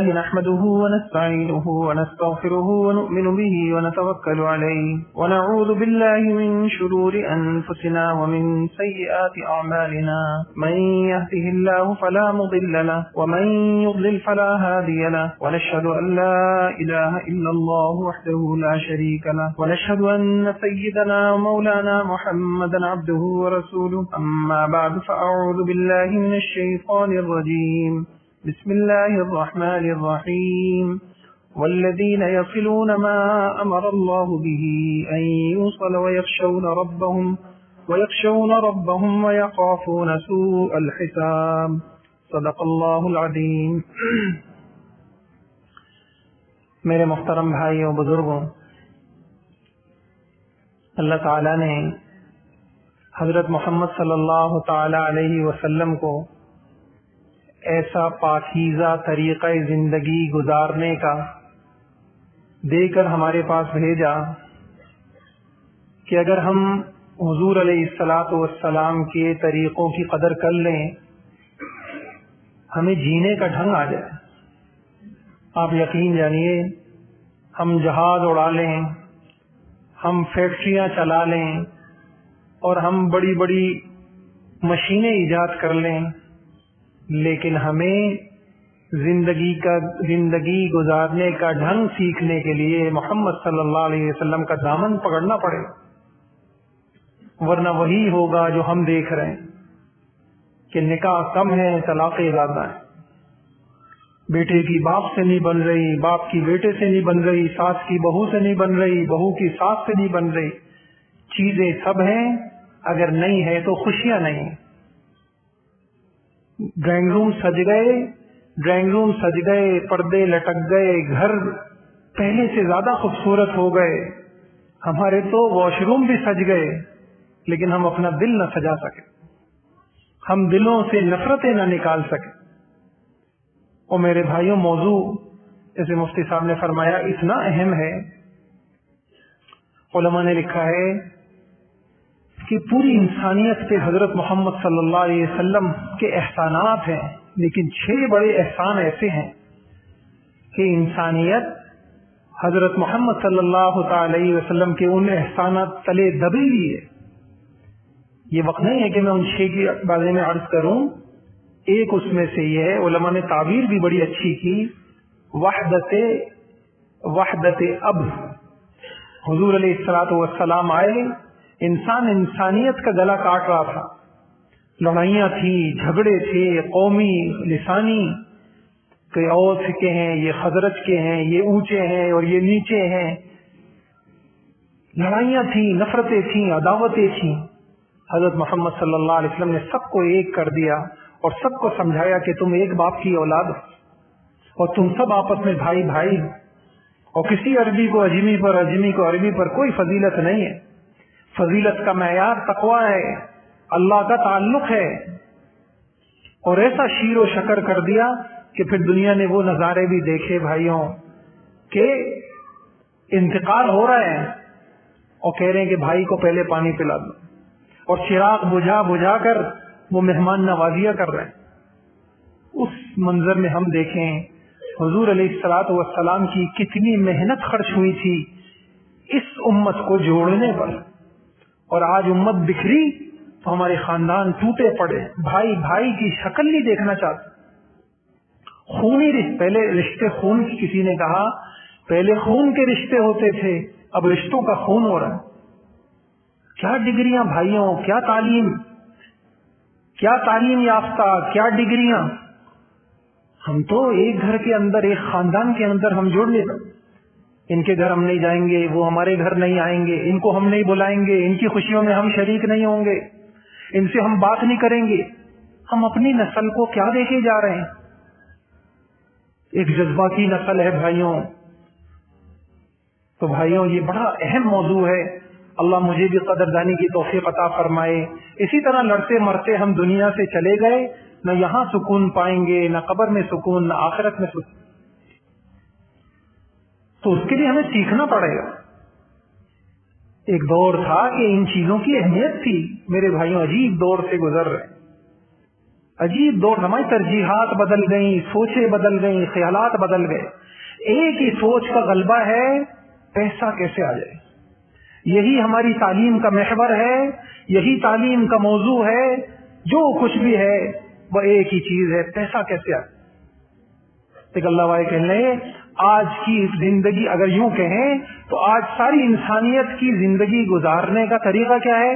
لله نحمده ونستعينه ونستغفره ونؤمن به ونتوكل عليه ونعوذ بالله من شرور أنفسنا ومن سيئات أعمالنا من يهده الله فلا مضل له ومن يضلل فلا هادي له ونشهد أن لا إله إلا الله وحده لا شريك له ونشهد أن سيدنا ومولانا محمدا عبده ورسوله أما بعد فأعوذ بالله من الشيطان الرجيم بسم الله الرحمن الرحيم والذين يصلون ما أمر الله به أن يوصل ويخشون ربهم ويخافون سوء الحساب صدق الله العظيم. میرے محترم بھائیوں بزرگوں، اللہ تعالیٰ نے حضرت محمد صلی اللہ تعالی علیہ وسلم کو ایسا پاکیزہ طریقہ زندگی گزارنے کا دے کر ہمارے پاس بھیجا کہ اگر ہم حضور علیہ الصلاۃ والسلام کے طریقوں کی قدر کر لیں ہمیں جینے کا ڈھنگ آ جائے. آپ یقین جانیے، ہم جہاز اڑا لیں، ہم فیکٹریاں چلا لیں اور ہم بڑی بڑی مشینیں ایجاد کر لیں، لیکن ہمیں زندگی گزارنے کا ڈھنگ سیکھنے کے لیے محمد صلی اللہ علیہ وسلم کا دامن پکڑنا پڑے، ورنہ وہی ہوگا جو ہم دیکھ رہے ہیں کہ نکاح کم ہے، طلاقیں زیادہ ہیں، بیٹے کی باپ سے نہیں بن رہی، باپ کی بیٹے سے نہیں بن رہی، ساس کی بہو سے نہیں بن رہی، بہو کی ساس سے نہیں بن رہی. چیزیں سب ہیں، اگر نہیں ہے تو خوشیاں نہیں ہیں. ڈرائنگ روم سج گئے، پردے لٹک گئے، گھر پہلے سے زیادہ خوبصورت ہو گئے. ہمارے تو واش روم بھی سج گئے، لیکن ہم اپنا دل نہ سجا سکے، ہم دلوں سے نفرتیں نہ نکال سکے. اور میرے بھائیوں، موضوع جیسے مفتی صاحب نے فرمایا اتنا اہم ہے. علماء نے لکھا ہے کہ پوری انسانیت پہ حضرت محمد صلی اللہ علیہ وسلم کے احسانات ہیں، لیکن 6 بڑے احسان ایسے ہیں کہ انسانیت حضرت محمد صلی اللہ علیہ وسلم کے ان احسانات تلے دبی ہوئی ہے. یہ وقت نہیں ہے کہ میں ان 6 کے بارے میں عرض کروں. ایک اس میں سے یہ ہے، علماء نے تعبیر بھی بڑی اچھی کی، وحدت اب. حضور علیہ الصلوۃ والسلام آئے، انسانیت کا گلا کاٹ رہا تھا، لڑائیاں تھیں، جھگڑے تھے، قومی لسانی، کہ اوس کے ہیں، یہ خزرج کے ہیں، یہ اونچے ہیں اور یہ نیچے ہیں. لڑائیاں تھیں، نفرتیں تھیں، عداوتیں تھیں. حضرت محمد صلی اللہ علیہ وسلم نے سب کو ایک کر دیا اور سب کو سمجھایا کہ تم ایک باپ کی اولاد ہو اور تم سب آپس میں بھائی بھائی ہو، اور کسی عربی کو اجمی پر، اجمی کو عربی پر کوئی فضیلت نہیں ہے. فضیلت کا معیار تقویٰ ہے، اللہ کا تعلق ہے. اور ایسا شیر و شکر کر دیا کہ پھر دنیا نے وہ نظارے بھی دیکھے بھائیوں کہ انتقال ہو رہا ہے اور کہہ رہے ہیں کہ بھائی کو پہلے پانی پلا دو، اور چراغ بجھا کر وہ مہمان نوازیاں کر رہے ہیں. اس منظر میں ہم دیکھیں حضور علیہ الصلوۃ والسلام کی کتنی محنت خرچ ہوئی تھی اس امت کو جوڑنے پر. اور آج امت بکھری تو ہمارے خاندان ٹوٹے پڑے، بھائی بھائی کی شکل نہیں دیکھنا چاہتے. خونی رشتے، پہلے رشتے خون کی، کسی نے کہا پہلے خون کے رشتے ہوتے تھے، اب رشتوں کا خون ہو رہا ہے. کیا ڈگریاں بھائیوں، کیا تعلیم یافتہ، کیا ڈگریاں. ہم تو ایک گھر کے اندر، ایک خاندان کے اندر ہم جوڑ لیں. ان کے گھر ہم نہیں جائیں گے، وہ ہمارے گھر نہیں آئیں گے، ان کو ہم نہیں بلائیں گے، ان کی خوشیوں میں ہم شریک نہیں ہوں گے، ان سے ہم بات نہیں کریں گے. ہم اپنی نسل کو کیا دیکھے جا رہے ہیں؟ ایک جذباتی نسل ہے بھائیوں. تو بھائیوں یہ بڑا اہم موضوع ہے. اللہ مجھے بھی قدردانی کی توفیق عطا فرمائے. اسی طرح لڑتے مرتے ہم دنیا سے چلے گئے، نہ یہاں سکون پائیں گے، نہ قبر میں سکون، نہ آخرت میں سکون. تو اس کے لیے ہمیں سیکھنا پڑے گا. ایک دور تھا کہ ان چیزوں کی اہمیت تھی. میرے بھائیوں عجیب دور سے گزر رہے. عجیب دور نمائی، ترجیحات بدل گئیں، سوچیں بدل گئیں، خیالات بدل گئے. ایک ہی سوچ کا غلبہ ہے، پیسہ کیسے آ جائے. یہی ہماری تعلیم کا محور ہے، یہی تعلیم کا موضوع ہے. جو کچھ بھی ہے وہ ایک ہی چیز ہے، پیسہ کیسے آئے. ایک اللہ والے کہنے لگے آج کی زندگی اگر یوں کہیں تو آج ساری انسانیت کی زندگی گزارنے کا طریقہ کیا ہے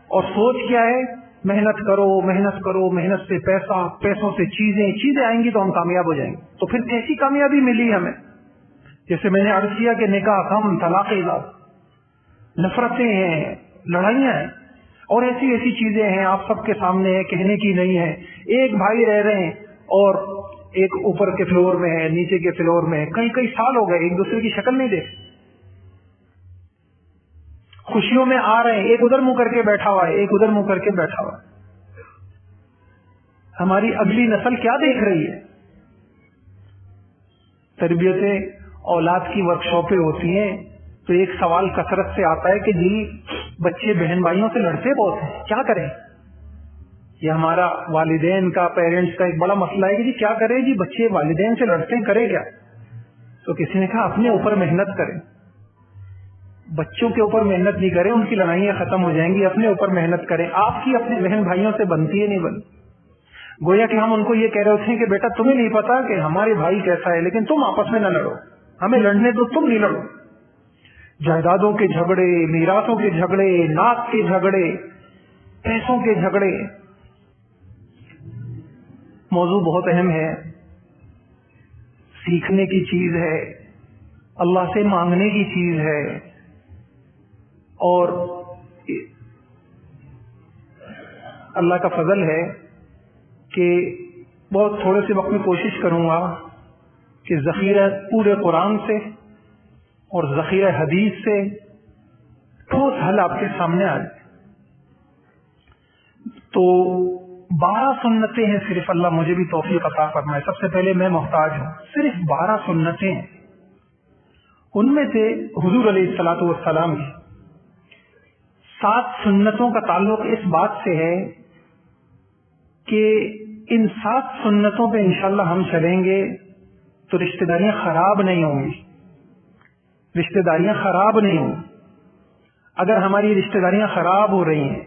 اور سوچ کیا ہے؟ محنت کرو، محنت کرو، محنت سے پیسہ، پیسوں سے چیزیں آئیں گی تو ہم کامیاب ہو جائیں گے. تو پھر کیسی کامیابی ملی ہمیں؟ جیسے میں نے عرض کیا کہ نکاح کم، طلاق زیادہ، نفرتیں ہیں، لڑائیاں ہیں اور ایسی ایسی چیزیں ہیں آپ سب کے سامنے ہے، کہنے کی نہیں ہے. ایک بھائی رہ رہے ہیں اور ایک اوپر کے فلور میں ہے، نیچے کے فلور میں ہے، کئی سال ہو گئے ایک دوسرے کی شکل نہیں دیکھ. خوشیوں میں آ رہے ہیں، ایک ادھر منہ کر کے بیٹھا ہوا ہے، ایک ادھر منہ کر کے بیٹھا ہوا ہے. ہماری اگلی نسل کیا دیکھ رہی ہے؟ تربیت اولاد کی ورکشاپیں ہوتی ہیں تو ایک سوال کثرت سے آتا ہے کہ جی بچے بہن بھائیوں سے لڑتے بہت ہیں، کیا کریں؟ یہ ہمارا والدین کا، پیرنٹس کا ایک بڑا مسئلہ ہے کہ جی کیا کریں، جی بچے والدین سے لڑتے ہیں، کرے کیا؟ تو کسی نے کہا اپنے اوپر محنت کریں. بچوں کے اوپر محنت نہیں کریں، ان کی لڑائیاں ختم ہو جائیں گی. اپنے اوپر محنت کریں. آپ کی اپنے بہن بھائیوں سے بنتی ہے نہیں بنتی. گویا کہ ہم ان کو یہ کہہ رہے تھے کہ بیٹا تمہیں نہیں پتا کہ ہمارے بھائی کیسا ہے، لیکن تم آپس میں نہ لڑو، ہمیں لڑنے دو، تم نہیں لڑو. جائیدادوں کے جھگڑے، میراثوں کے جھگڑے، ناک کے جھگڑے، پیسوں کے جھگڑے. موضوع بہت اہم ہے، سیکھنے کی چیز ہے، اللہ سے مانگنے کی چیز ہے. اور اللہ کا فضل ہے کہ بہت تھوڑے سے وقت میں کوشش کروں گا کہ ذخیرہ پورے قرآن سے اور ذخیرہ حدیث سے ٹھوس حل آپ کے سامنے آ جائے. تو 12 سنتیں ہیں صرف، اللہ مجھے بھی توفیق عطا فرمائے. سب سے پہلے میں محتاج ہوں، صرف 12 سنتیں ہیں. ان میں سے حضور علیہ الصلوۃ والسلام کی 7 سنتوں کا تعلق اس بات سے ہے کہ ان 7 سنتوں پہ انشاءاللہ ہم چلیں گے تو رشتہ داریاں خراب نہیں ہوں گی. رشتہ داریاں خراب نہیں ہوں. اگر ہماری رشتہ داریاں خراب ہو رہی ہیں،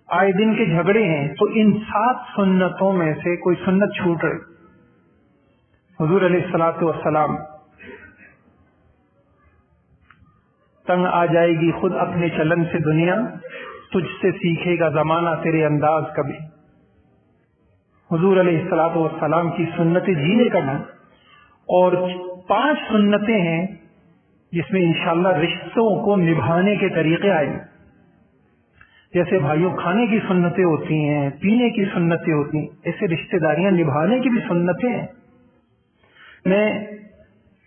آئے دن کے جھگڑے ہیں، تو ان 7 سنتوں میں سے کوئی سنت چھوٹ رہی. حضور علیہ الصلوۃ والسلام تنگ آ جائے گی خود اپنے چلن سے دنیا، تجھ سے سیکھے گا زمانہ تیرے انداز کبھی. حضور علیہ الصلوۃ والسلام کی سنتیں جینے کا نام. اور 5 سنتیں ہیں جس میں انشاءاللہ رشتوں کو نبھانے کے طریقے آئیں. جیسے بھائیوں کھانے کی سنتیں ہوتی ہیں، پینے کی سنتیں ہوتی ہیں، ایسے رشتہ داریاں نبھانے کی بھی سنتیں ہیں. میں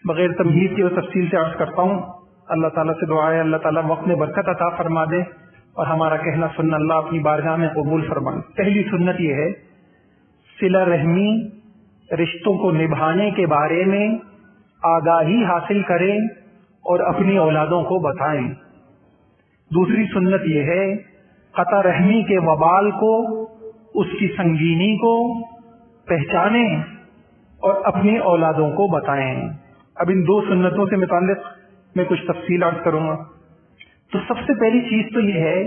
بغیر تمہید کے تفصیل سے عرض کرتا ہوں. اللہ تعالیٰ سے دعا ہے اللہ تعالیٰ وقت میں برکت عطا فرما دے اور ہمارا کہنا سننا اللہ اپنی بارگاہ میں قبول فرمائے. پہلی سنت یہ ہے صلہ رحمی، رشتوں کو نبھانے کے بارے میں آگاہی حاصل کریں اور اپنی اولادوں کو بتائیں. دوسری سنت یہ ہے قطع رحمی کے وبال کو، اس کی سنگینی کو پہچانیں اور اپنی اولادوں کو بتائیں. اب ان 2 سنتوں سے متعلق میں کچھ تفصیل عرض کروں گا. تو سب سے پہلی چیز تو یہ ہے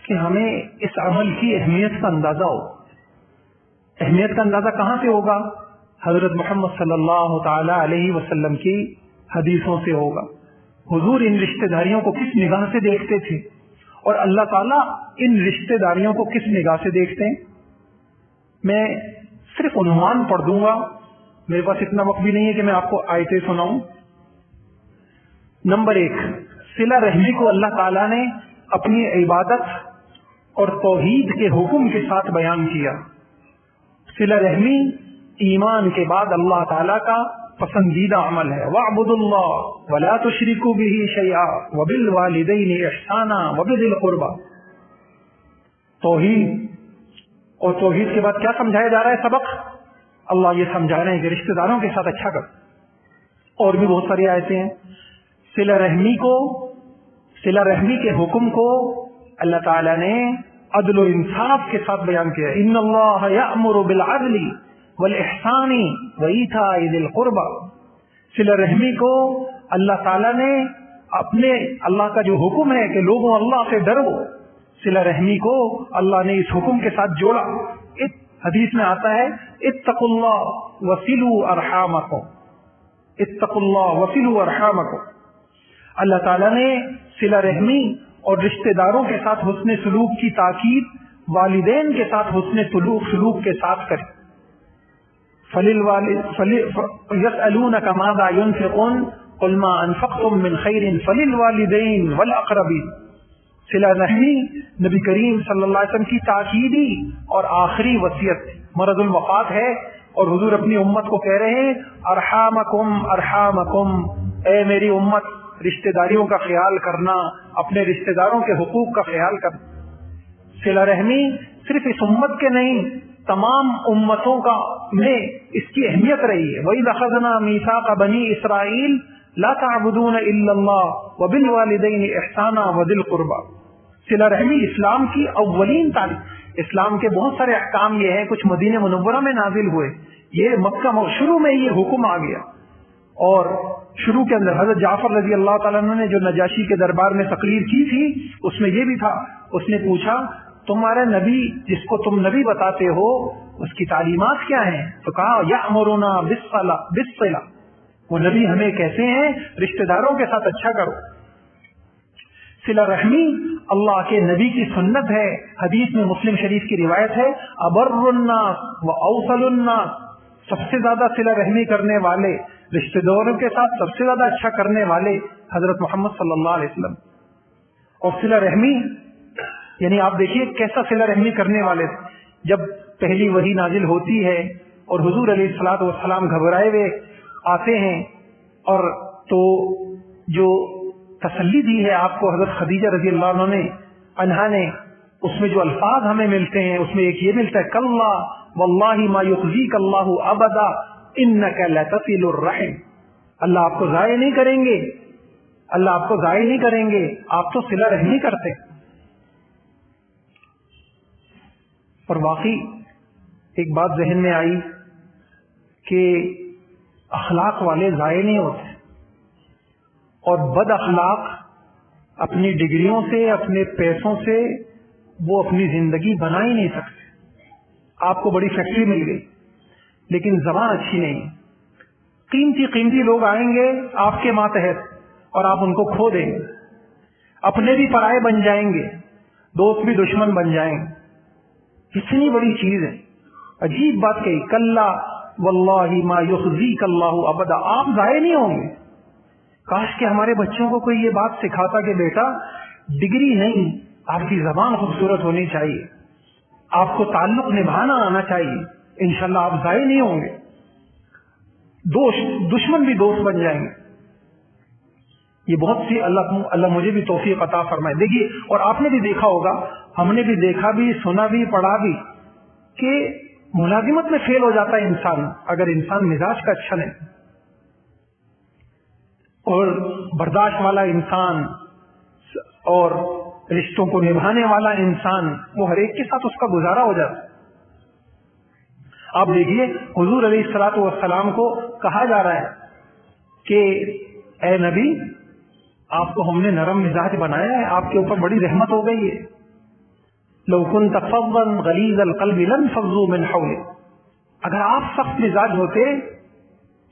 کہ ہمیں اس عمل کی اہمیت کا اندازہ ہو. اہمیت کا اندازہ کہاں سے ہوگا؟ حضرت محمد صلی اللہ تعالی علیہ وسلم کی حدیثوں سے ہوگا. حضور ان رشتہ داریوں کو کس نگاہ سے دیکھتے تھے اور اللہ تعالیٰ ان رشتہ داریوں کو کس نگاہ سے دیکھتے ہیں. میں صرف عنوان پڑھ دوں گا، میرے پاس اتنا وقت بھی نہیں ہے کہ میں آپ کو آیتیں سناؤں. نمبر 1، صلہ رحمی کو اللہ تعالیٰ نے اپنی عبادت اور توحید کے حکم کے ساتھ بیان کیا. صلہ رحمی ایمان کے بعد اللہ تعالیٰ کا پسندیدہ عمل ہے. وَاعْبُدُوا اللَّهَ وَلَا تُشْرِكُوا بِهِ شَيْئًا وَبِالْوَالِدَيْنِ إِحْسَانًا وَبِذِي الْقُرْبَى. توحید، اور توحید کے بعد کیا سمجھایا جا رہا ہے سبق؟ اللہ یہ سمجھا رہے ہیں کہ رشتہ داروں کے ساتھ اچھا کر. اور بھی بہت ساری آیتیں ہیں. صلہ رحمی کے حکم کو اللہ تعالیٰ نے عدل و انصاف کے ساتھ بیان کیا. ان اللہ یأمر بالعدل والاحسان وایتاء ذی القربى. صلہ رحمی کو اللہ تعالیٰ نے اپنے اللہ کا جو حکم ہے کہ لوگوں اللہ سے ڈرو، صلہ رحمی کو اللہ نے اس حکم کے ساتھ جوڑا. حدیث میں آتا ہے اتقوا اللہ وصلوا ارحامکم، اتقوا اللہ وصلوا ارحامکم. اللہ تعالیٰ نے صلہ رحمی اور رشتہ داروں کے ساتھ حسن سلوک کی تاکید والدین کے ساتھ حسن سلوک کے ساتھ کرے. يسألونك ماذا ينفقون قل ما انفقتم من خیر فللوالدین والاقربین. صلہ رحمی نبی کریم صلی اللہ علیہ وسلم کی تاکیدی اور آخری وصیت مرض الوفات ہے، اور حضور اپنی امت کو کہہ رہے ہیں ارحامکم ارحامکم، اے میری امت رشتہ داریوں کا خیال کرنا، اپنے رشتہ داروں کے حقوق کا خیال کرنا. صلہ رحمی صرف اس امت کے نہیں، تمام امتوں کا میں اس کی اہمیت رہی ہے. وَإِذْ أَخَذْنَا مِيثَاقَ بَنِي إِسْرَائِيلَ لَا تَعْبُدُونَ إِلَّا اللَّهَ وَبِالْوَالِدَيْنِ إِحْسَانًا وَذِي الْقُرْبَى. صلہ رحمی اسلام کی اولین تعلیم. اسلام کے بہت سارے احکام یہ ہیں، کچھ مدینہ منورہ میں نازل ہوئے، یہ مکہ شروع میں یہ حکم آ گیا. اور شروع کے اندر حضرت جعفر رضی اللہ تعالیٰ عنہ نے جو نجاشی کے دربار میں تقریر کی تھی، اس میں یہ بھی تھا. اس نے پوچھا تمہارے نبی جس کو تم نبی بتاتے ہو اس کی تعلیمات کیا ہیں؟ تو کہا یأمرنا بالصلہ، وہ نبی ہمیں کہتے ہیں رشتہ داروں کے ساتھ اچھا کرو. صلہ رحمی اللہ کے نبی کی سنت ہے. حدیث میں مسلم شریف کی روایت ہے ابر الناس و اوصل الناس، سب سے زیادہ صلہ رحمی کرنے والے، رشتہ داروں کے ساتھ سب سے زیادہ اچھا کرنے والے حضرت محمد صلی اللہ علیہ وسلم. اور صلہ رحمی یعنی آپ دیکھیے کیسا صلہ رحمی کرنے والے تھے. جب پہلی وحی نازل ہوتی ہے اور حضور علیہ الصلوۃ والسلام گھبرائے ہوئے آتے ہیں، اور تو جو تسلی دی ہے آپ کو حضرت خدیجہ رضی اللہ عنہا نے، اس میں جو الفاظ ہمیں ملتے ہیں اس میں ایک یہ ملتا ہے کلا واللہ ما یخزیک اللہ ابدا انک لتصل الرحم. اللہ آپ کو ضائع نہیں کریں گے، اللہ آپ کو ضائع نہیں کریں گے، آپ تو صلہ رحمی کرتے. اور واقعی ایک بات ذہن میں آئی کہ اخلاق والے ضائع نہیں ہوتے، اور بد اخلاق اپنی ڈگریوں سے، اپنے پیسوں سے وہ اپنی زندگی بنا ہی نہیں سکتے. آپ کو بڑی فیکٹری مل گئی لیکن زبان اچھی نہیں، قیمتی قیمتی لوگ آئیں گے آپ کے ماتحت اور آپ ان کو کھو دیں گے، اپنے بھی پرائے بن جائیں گے، دوست بھی دشمن بن جائیں گے. اتنی بڑی چیز ہے. عجیب بات کہی کلا واللہ ما یخزیک اللہ ابدا، آپ ضائع نہیں ہوں گے. کاش کہ ہمارے بچوں کو کوئی یہ بات سکھاتا کہ بیٹا ڈگری نہیں، آپ کی زبان خوبصورت ہونی چاہیے، آپ کو تعلق نبھانا آنا چاہیے، انشاءاللہ آپ ضائع نہیں ہوں گے، دشمن بھی دوست بن جائیں گے. یہ بہت سی اللہ مجھے بھی توفیق عطا فرمائے. دیکھیے، اور آپ نے بھی دیکھا ہوگا، ہم نے بھی دیکھا بھی، سنا بھی، پڑھا بھی کہ ملازمت میں فیل ہو جاتا ہے انسان اگر انسان مزاج کا اچھا نہیں. اور برداشت والا انسان اور رشتوں کو نبھانے والا انسان، وہ ہر ایک کے ساتھ اس کا گزارا ہو جاتا ہے. آپ دیکھیے حضور علیہ الصلوۃ والسلام کو کہا جا رہا ہے کہ اے نبی، آپ کو ہم نے نرم مزاج بنایا ہے، آپ کے اوپر بڑی رحمت ہو گئی ہے. لو كنت فظا غلیظ القلب لانفضوا من حولک، اگر آپ سخت مزاج ہوتے،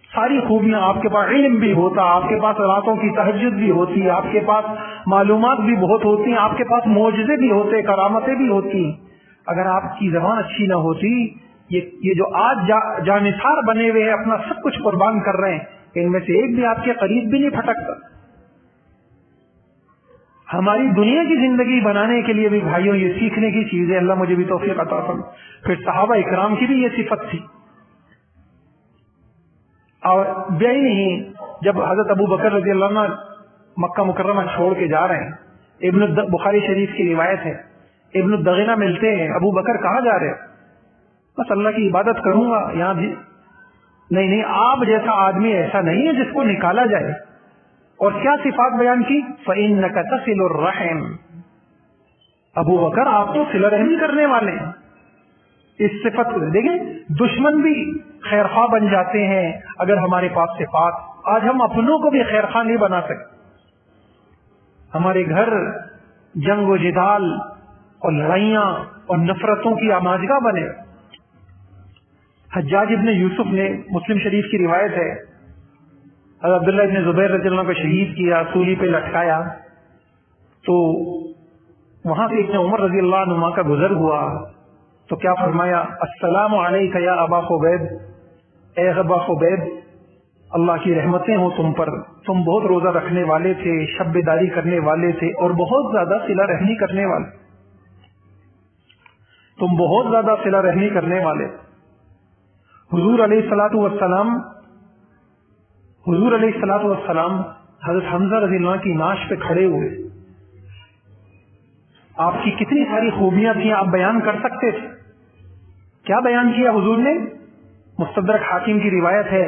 ساری خوبیاں آپ کے پاس، علم بھی ہوتا، آپ کے پاس راتوں کی تہجد بھی ہوتی، آپ کے پاس معلومات بھی بہت ہوتی، آپ کے پاس معجزے بھی ہوتے، کرامتیں بھی ہوتی، اگر آپ کی زبان اچھی نہ ہوتی، یہ جو آج جانثار بنے ہوئے ہیں، اپنا سب کچھ قربان کر رہے ہیں، ان میں سے ایک بھی آپ کے قریب بھی نہیں پھٹکتا. ہماری دنیا کی زندگی بنانے کے لیے بھی بھائیوں یہ سیکھنے کی چیز ہے. اللہ مجھے بھی توفیق عطا فرمائے. پھر صحابہ اکرام کی بھی یہ صفت تھی. اور بیائی نہیں، جب حضرت ابو بکر رضی اللہ عنہ مکہ مکرمہ چھوڑ کے جا رہے ہیں، بخاری شریف کی روایت ہے، ابن الدغینہ ملتے ہیں، ابو بکر کہاں جا رہے؟ بس اللہ کی عبادت کروں گا یہاں بھی. نہیں، آپ جیسا آدمی ایسا نہیں ہے جس کو نکالا جائے. اور کیا صفات بیان کی؟ فَإِنَّكَ تَصِلُ الرَّحِمَ، ابو بکر آپ تو صلہ رحمی کرنے والے ہیں. اس صفت کو دیکھیں, دشمن بھی خیر خواہ بن جاتے ہیں اگر ہمارے پاس صفات. آج ہم اپنوں کو بھی خیر خواہ نہیں بنا سکتے. ہمارے گھر جنگ و جدال اور لڑائیاں اور نفرتوں کی آماجگاہ بنے. حجاج ابن یوسف نے, مسلم شریف کی روایت ہے, حضرت عبداللہ ابن زبیر رضی اللہ عنہ کو شہید کیا, سولی پہ لٹکایا, تو وہاں سے ابن عمر رضی اللہ عنہ کا گزر ہوا تو کیا فرمایا, السلام علیک یا ابا خبیب, اے ابا خبیب اللہ کی رحمتیں ہوں تم پر, تم بہت روزہ رکھنے والے تھے, شب بیداری کرنے والے تھے اور بہت زیادہ صلہ رحمی کرنے والے. تم بہت زیادہ صلہ رحمی کرنے والے. حضور علیہ الصلوۃ والسلام حضرت حمزہ رضی اللہ عنہ کی نعش پہ کھڑے ہوئے. آپ کی کتنی ساری خوبیاں تھیں, آپ بیان کر سکتے تھے. کیا بیان کیا حضور نے؟ مستدرک حاکم کی روایت ہے,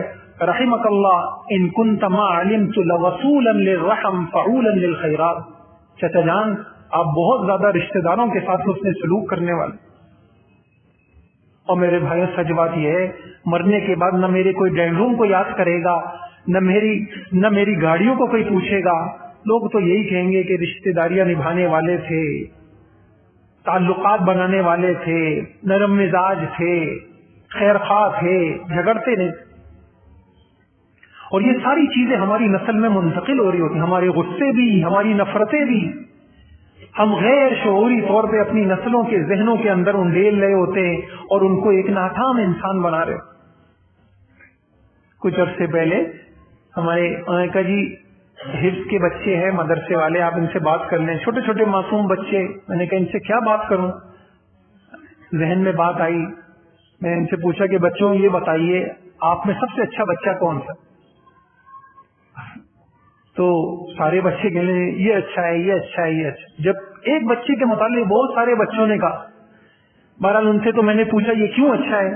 رحمک اللہ ان کنت ما علمت لوصولا للرحم فعولا للخیرات. چچا جان آپ بہت زیادہ رشتہ داروں کے ساتھ حسن سلوک کرنے والے. اور میرے بھائی سچ بات یہ ہے, مرنے کے بعد نہ میرے کوئی ڈینڈ روم کو یاد کرے گا, نہ میری گاڑیوں کو کوئی پوچھے گا. لوگ تو یہی کہیں گے کہ رشتہ داریاں نبھانے والے تھے, تعلقات بنانے والے تھے, نرم مزاج تھے, خیر خواہ تھے, جھگڑتے نہیں. اور یہ ساری چیزیں ہماری نسل میں منتقل ہو رہی ہوتی ہیں. ہمارے غصے بھی, ہماری نفرتیں بھی, ہم غیر شعوری طور پہ اپنی نسلوں کے ذہنوں کے اندر انڈیل رہے ہوتے ہیں اور ان کو ایک ناکام انسان بنا رہے. کچھ عرصے پہلے ہمارے کا جی حفظ کے بچے ہیں مدرسے والے, آپ ان سے بات کر لیں, چھوٹے چھوٹے معصوم بچے. میں نے کہا ان سے کیا بات کروں, ذہن میں بات آئی, میں ان سے پوچھا کہ بچوں یہ بتائیے آپ میں سب سے اچھا بچہ کون سا؟ تو سارے بچے کہنے یہ اچھا ہے, یہ اچھا ہے, یہ اچھا. جب ایک بچے کے متعلق بہت سارے بچوں نے کہا, بہرحال ان سے تو میں نے پوچھا یہ کیوں اچھا ہے؟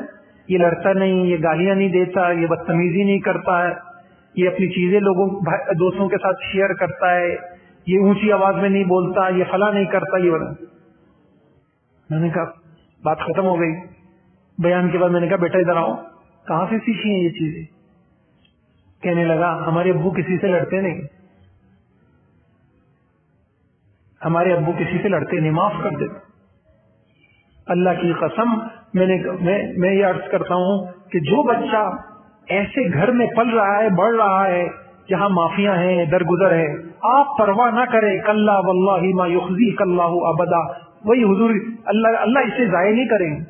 یہ لڑتا نہیں, یہ گالیاں نہیں دیتا, یہ بدتمیزی نہیں کرتا ہے, یہ اپنی چیزیں دوستوں کے ساتھ شیئر کرتا ہے, یہ اونچی آواز میں نہیں بولتا, یہ فلاں نہیں کرتا. یہ میں نے کہا بات ختم ہو گئی. بیان کے بعد میں نے کہا بیٹا ادھر آؤ, کہاں سے سیکھی ہیں یہ چیزیں؟ کہنے لگا ہمارے ابو کسی سے لڑتے نہیں, ہمارے ابو کسی سے لڑتے نہیں, معاف کر دیتے. اللہ کی قسم میں یہ عرض کرتا ہوں کہ جو بچہ ایسے گھر میں پل رہا ہے, بڑھ رہا ہے, جہاں معافیاں ہیں, درگزر ہے, آپ پرواہ نہ کریں. کلا واللہ ما یخزیک اللہ ابدا, وہی حضور اللہ اسے ضائع نہیں کریں گے.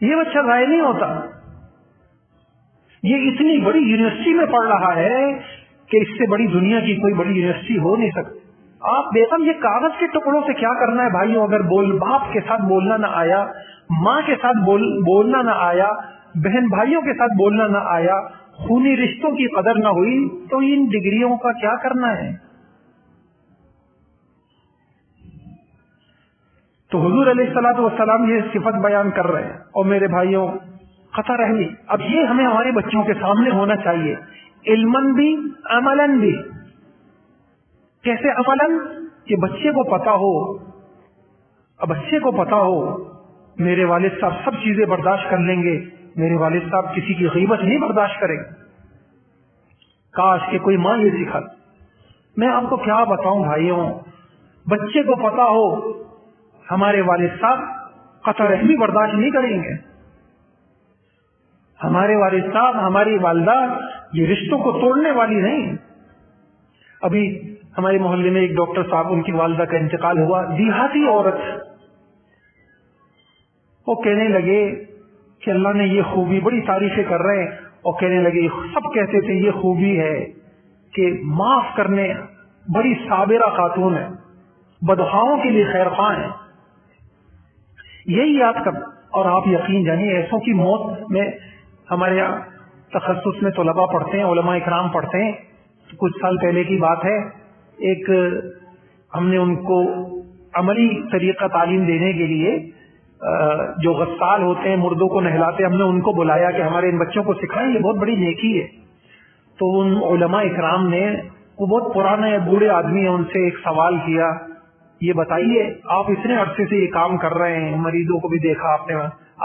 یہ بچہ ضائع نہیں ہوتا. یہ اتنی بڑی یونیورسٹی میں پڑھ رہا ہے کہ اس سے بڑی دنیا کی کوئی بڑی یونیورسٹی ہو نہیں سکتی. آپ بیگم یہ کاغذ کے ٹکڑوں سے کیا کرنا ہے بھائیوں؟ اگر باپ کے ساتھ بولنا نہ آیا, ماں کے ساتھ بولنا نہ آیا, بہن بھائیوں کے ساتھ بولنا نہ آیا, خونی رشتوں کی قدر نہ ہوئی, تو ان ڈگریوں کا کیا کرنا ہے؟ تو حضور علیہ الصلوۃ والسلام یہ صفت بیان کر رہے ہیں. اور میرے بھائیوں قطع رحمی, اب یہ ہمیں ہمارے بچوں کے سامنے ہونا چاہیے, علماً بھی عملاً بھی. کیسے عملاً؟ کہ بچے کو پتا ہو, اب بچے کو پتا ہو میرے والد صاحب سب چیزیں برداشت کر لیں گے, میرے والد صاحب کسی کی غیبت نہیں برداشت کریں گے. کاش کہ کوئی ماں یہ سکھا. میں آپ کو کیا بتاؤں بھائیوں, بچے کو پتا ہو ہمارے والد صاحب قطع رحمی برداشت نہیں کریں گے, ہمارے والد صاحب ہماری والدہ یہ رشتوں کو توڑنے والی نہیں. ابھی ہمارے محلے میں ایک ڈاکٹر صاحب, ان کی والدہ کا انتقال ہوا, دیہاتی عورت. وہ کہنے لگے کہ اللہ نے یہ خوبی, بڑی تعریفیں کر رہے ہیں, اور کہنے لگے سب کہتے تھے یہ خوبی ہے کہ معاف کرنے, بڑی صابرہ خاتون ہے, بدخواہوں کے لیے خیر خواہ ہیں. یہی یاد کر. اور آپ یقین جانیے ایسوں کی موت میں ہمارے یہاں تخصص میں طلباء پڑھتے ہیں, علماء اکرام پڑھتے ہیں. کچھ سال پہلے کی بات ہے, ایک ہم نے ان کو عملی طریقہ تعلیم دینے کے لیے جو غسال ہوتے ہیں, مردوں کو نہلاتے, ہم نے ان کو بلایا کہ ہمارے ان بچوں کو سکھائیں, یہ بہت بڑی نیکی ہے. تو ان علماء اکرام نے, وہ بہت پرانے بوڑھے آدمی ہیں, ان سے ایک سوال کیا یہ بتائیے آپ اتنے عرصے سے یہ کام کر رہے ہیں، مریضوں کو بھی دیکھا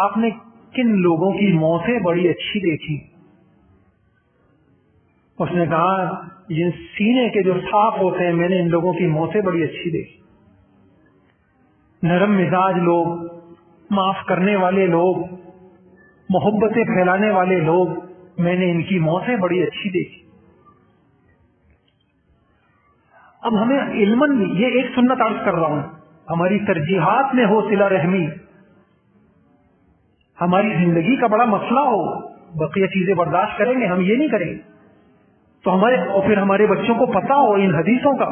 آپ نے کن لوگوں کی موتیں بڑی اچھی دیکھی؟ اس نے کہا جن سینے کے جو صاف ہوتے ہیں میں نے ان لوگوں کی موتیں بڑی اچھی دیکھی، نرم مزاج لوگ، معاف کرنے والے لوگ، محبتیں پھیلانے والے لوگ، میں نے ان کی موتیں بڑی اچھی دیکھی۔ اب ہمیں علماً یہ ایک سنت عرض کر رہا ہوں، ہماری ترجیحات میں ہو صلہ رحمی، ہماری زندگی کا بڑا مسئلہ ہو، بقیہ چیزیں برداشت کریں گے، ہم یہ نہیں کریں گے تو پھر ہمارے بچوں کو پتا ہو ان حدیثوں کا،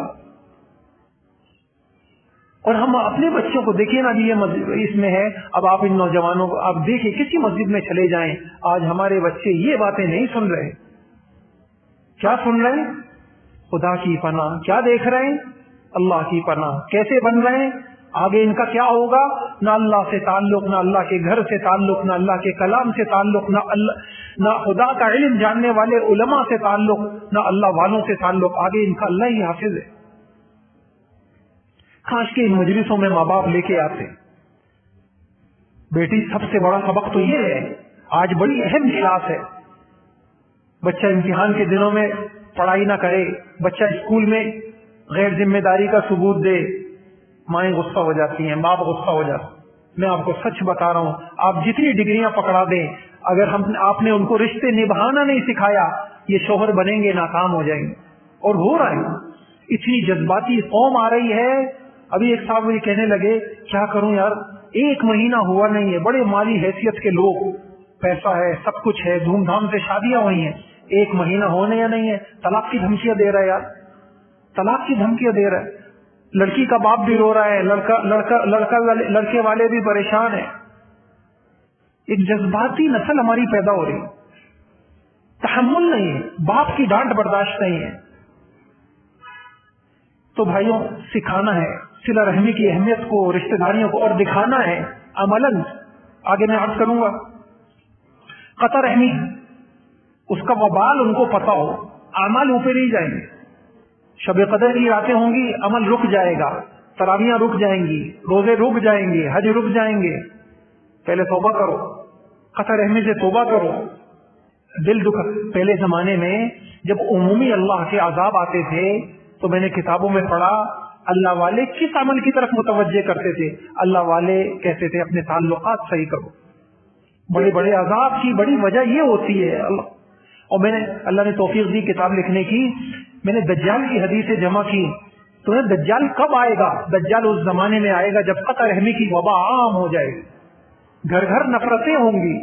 اور ہم اپنے بچوں کو دیکھیں نا، یہ اس میں ہے، اب آپ ان نوجوانوں کو آپ دیکھیں کسی مسجد میں چلے جائیں، آج ہمارے بچے یہ باتیں نہیں سن رہے، کیا سن رہے ہیں؟ خدا کی پناہ۔ کیا دیکھ رہے ہیں؟ اللہ کی پناہ۔ کیسے بن رہے ہیں؟ آگے ان کا کیا ہوگا؟ نہ اللہ سے تعلق، نہ اللہ کے گھر سے تعلق، نہ اللہ کے کلام سے تعلق، نہ خدا کا علم جاننے والے علماء سے تعلق، نہ اللہ والوں سے تعلق، آگے ان کا اللہ ہی حافظ ہے۔ کاش کے ان مجلسوں میں ماں باپ لے کے آتے۔ بیٹی سب سے بڑا سبق تو یہ ہے، آج بڑی اہم کلاس ہے، بچہ امتحان کے دنوں میں پڑھائی نہ کرے، بچہ اسکول میں غیر ذمہ داری کا ثبوت دے، مائیں غصہ ہو جاتی ہیں، باپ غصہ ہو جاتا۔ میں آپ کو سچ بتا رہا ہوں، آپ جتنی ڈگریاں پکڑا دیں، اگر آپ نے ان کو رشتے نبھانا نہیں سکھایا، یہ شوہر بنیں گے ناکام ہو جائیں گے، اور ہو رہا ہے۔ اتنی جذباتی قوم آ رہی ہے۔ ابھی ایک صاحب مجھے کہنے لگے کیا کروں یار، 1 مہینہ ہوا نہیں ہے، بڑے مالی حیثیت کے لوگ، پیسہ ہے، سب کچھ ہے، دھوم دھام سے شادیاں ہوئی ہیں، 1 مہینہ ہونے یا نہیں ہے، طلاق کی دھمکیاں دے رہا ہے یار، طلاق کی دھمکیاں دے رہا ہے۔ لڑکی کا باپ بھی رو رہا ہے، لڑکے والے بھی پریشان ہیں۔ ایک جذباتی نسل ہماری پیدا ہو رہی ہے، تحمل نہیں ہے، باپ کی ڈانٹ برداشت نہیں ہے۔ تو بھائیوں، سکھانا ہے صلہ رحمی کی اہمیت کو، رشتہ داریوں کو، اور دکھانا ہے عملاً۔ آگے میں عرض کروں گا، قطع رحمی اس کا وبال ان کو پتا ہو، اعمال اوپر ہی جائیں گے۔ شب قدر کی راتیں ہوں گی، عمل رک جائے گا، تراویحیں رک جائیں گی، روزے رک جائیں گے، حج رک جائیں گے۔ پہلے توبہ کرو، قطع رحمی سے توبہ کرو۔ دل دکھ، پہلے زمانے میں جب عمومی اللہ کے عذاب آتے تھے تو میں نے کتابوں میں پڑھا، اللہ والے کس عمل کی طرف متوجہ کرتے تھے؟ اللہ والے کہتے تھے اپنے تعلقات صحیح کرو۔ بڑے بڑے عذاب کی بڑی وجہ یہ ہوتی ہے۔ اور میں نے، اللہ نے توفیق دی کتاب لکھنے کی، میں نے دجال کی حدیثیں جمع کی، تو دجال کب آئے گا؟ دجال اس زمانے میں آئے گا جب قطع رحمی کی وبا عام ہو جائے گی، گھر گھر نفرتیں ہوں گی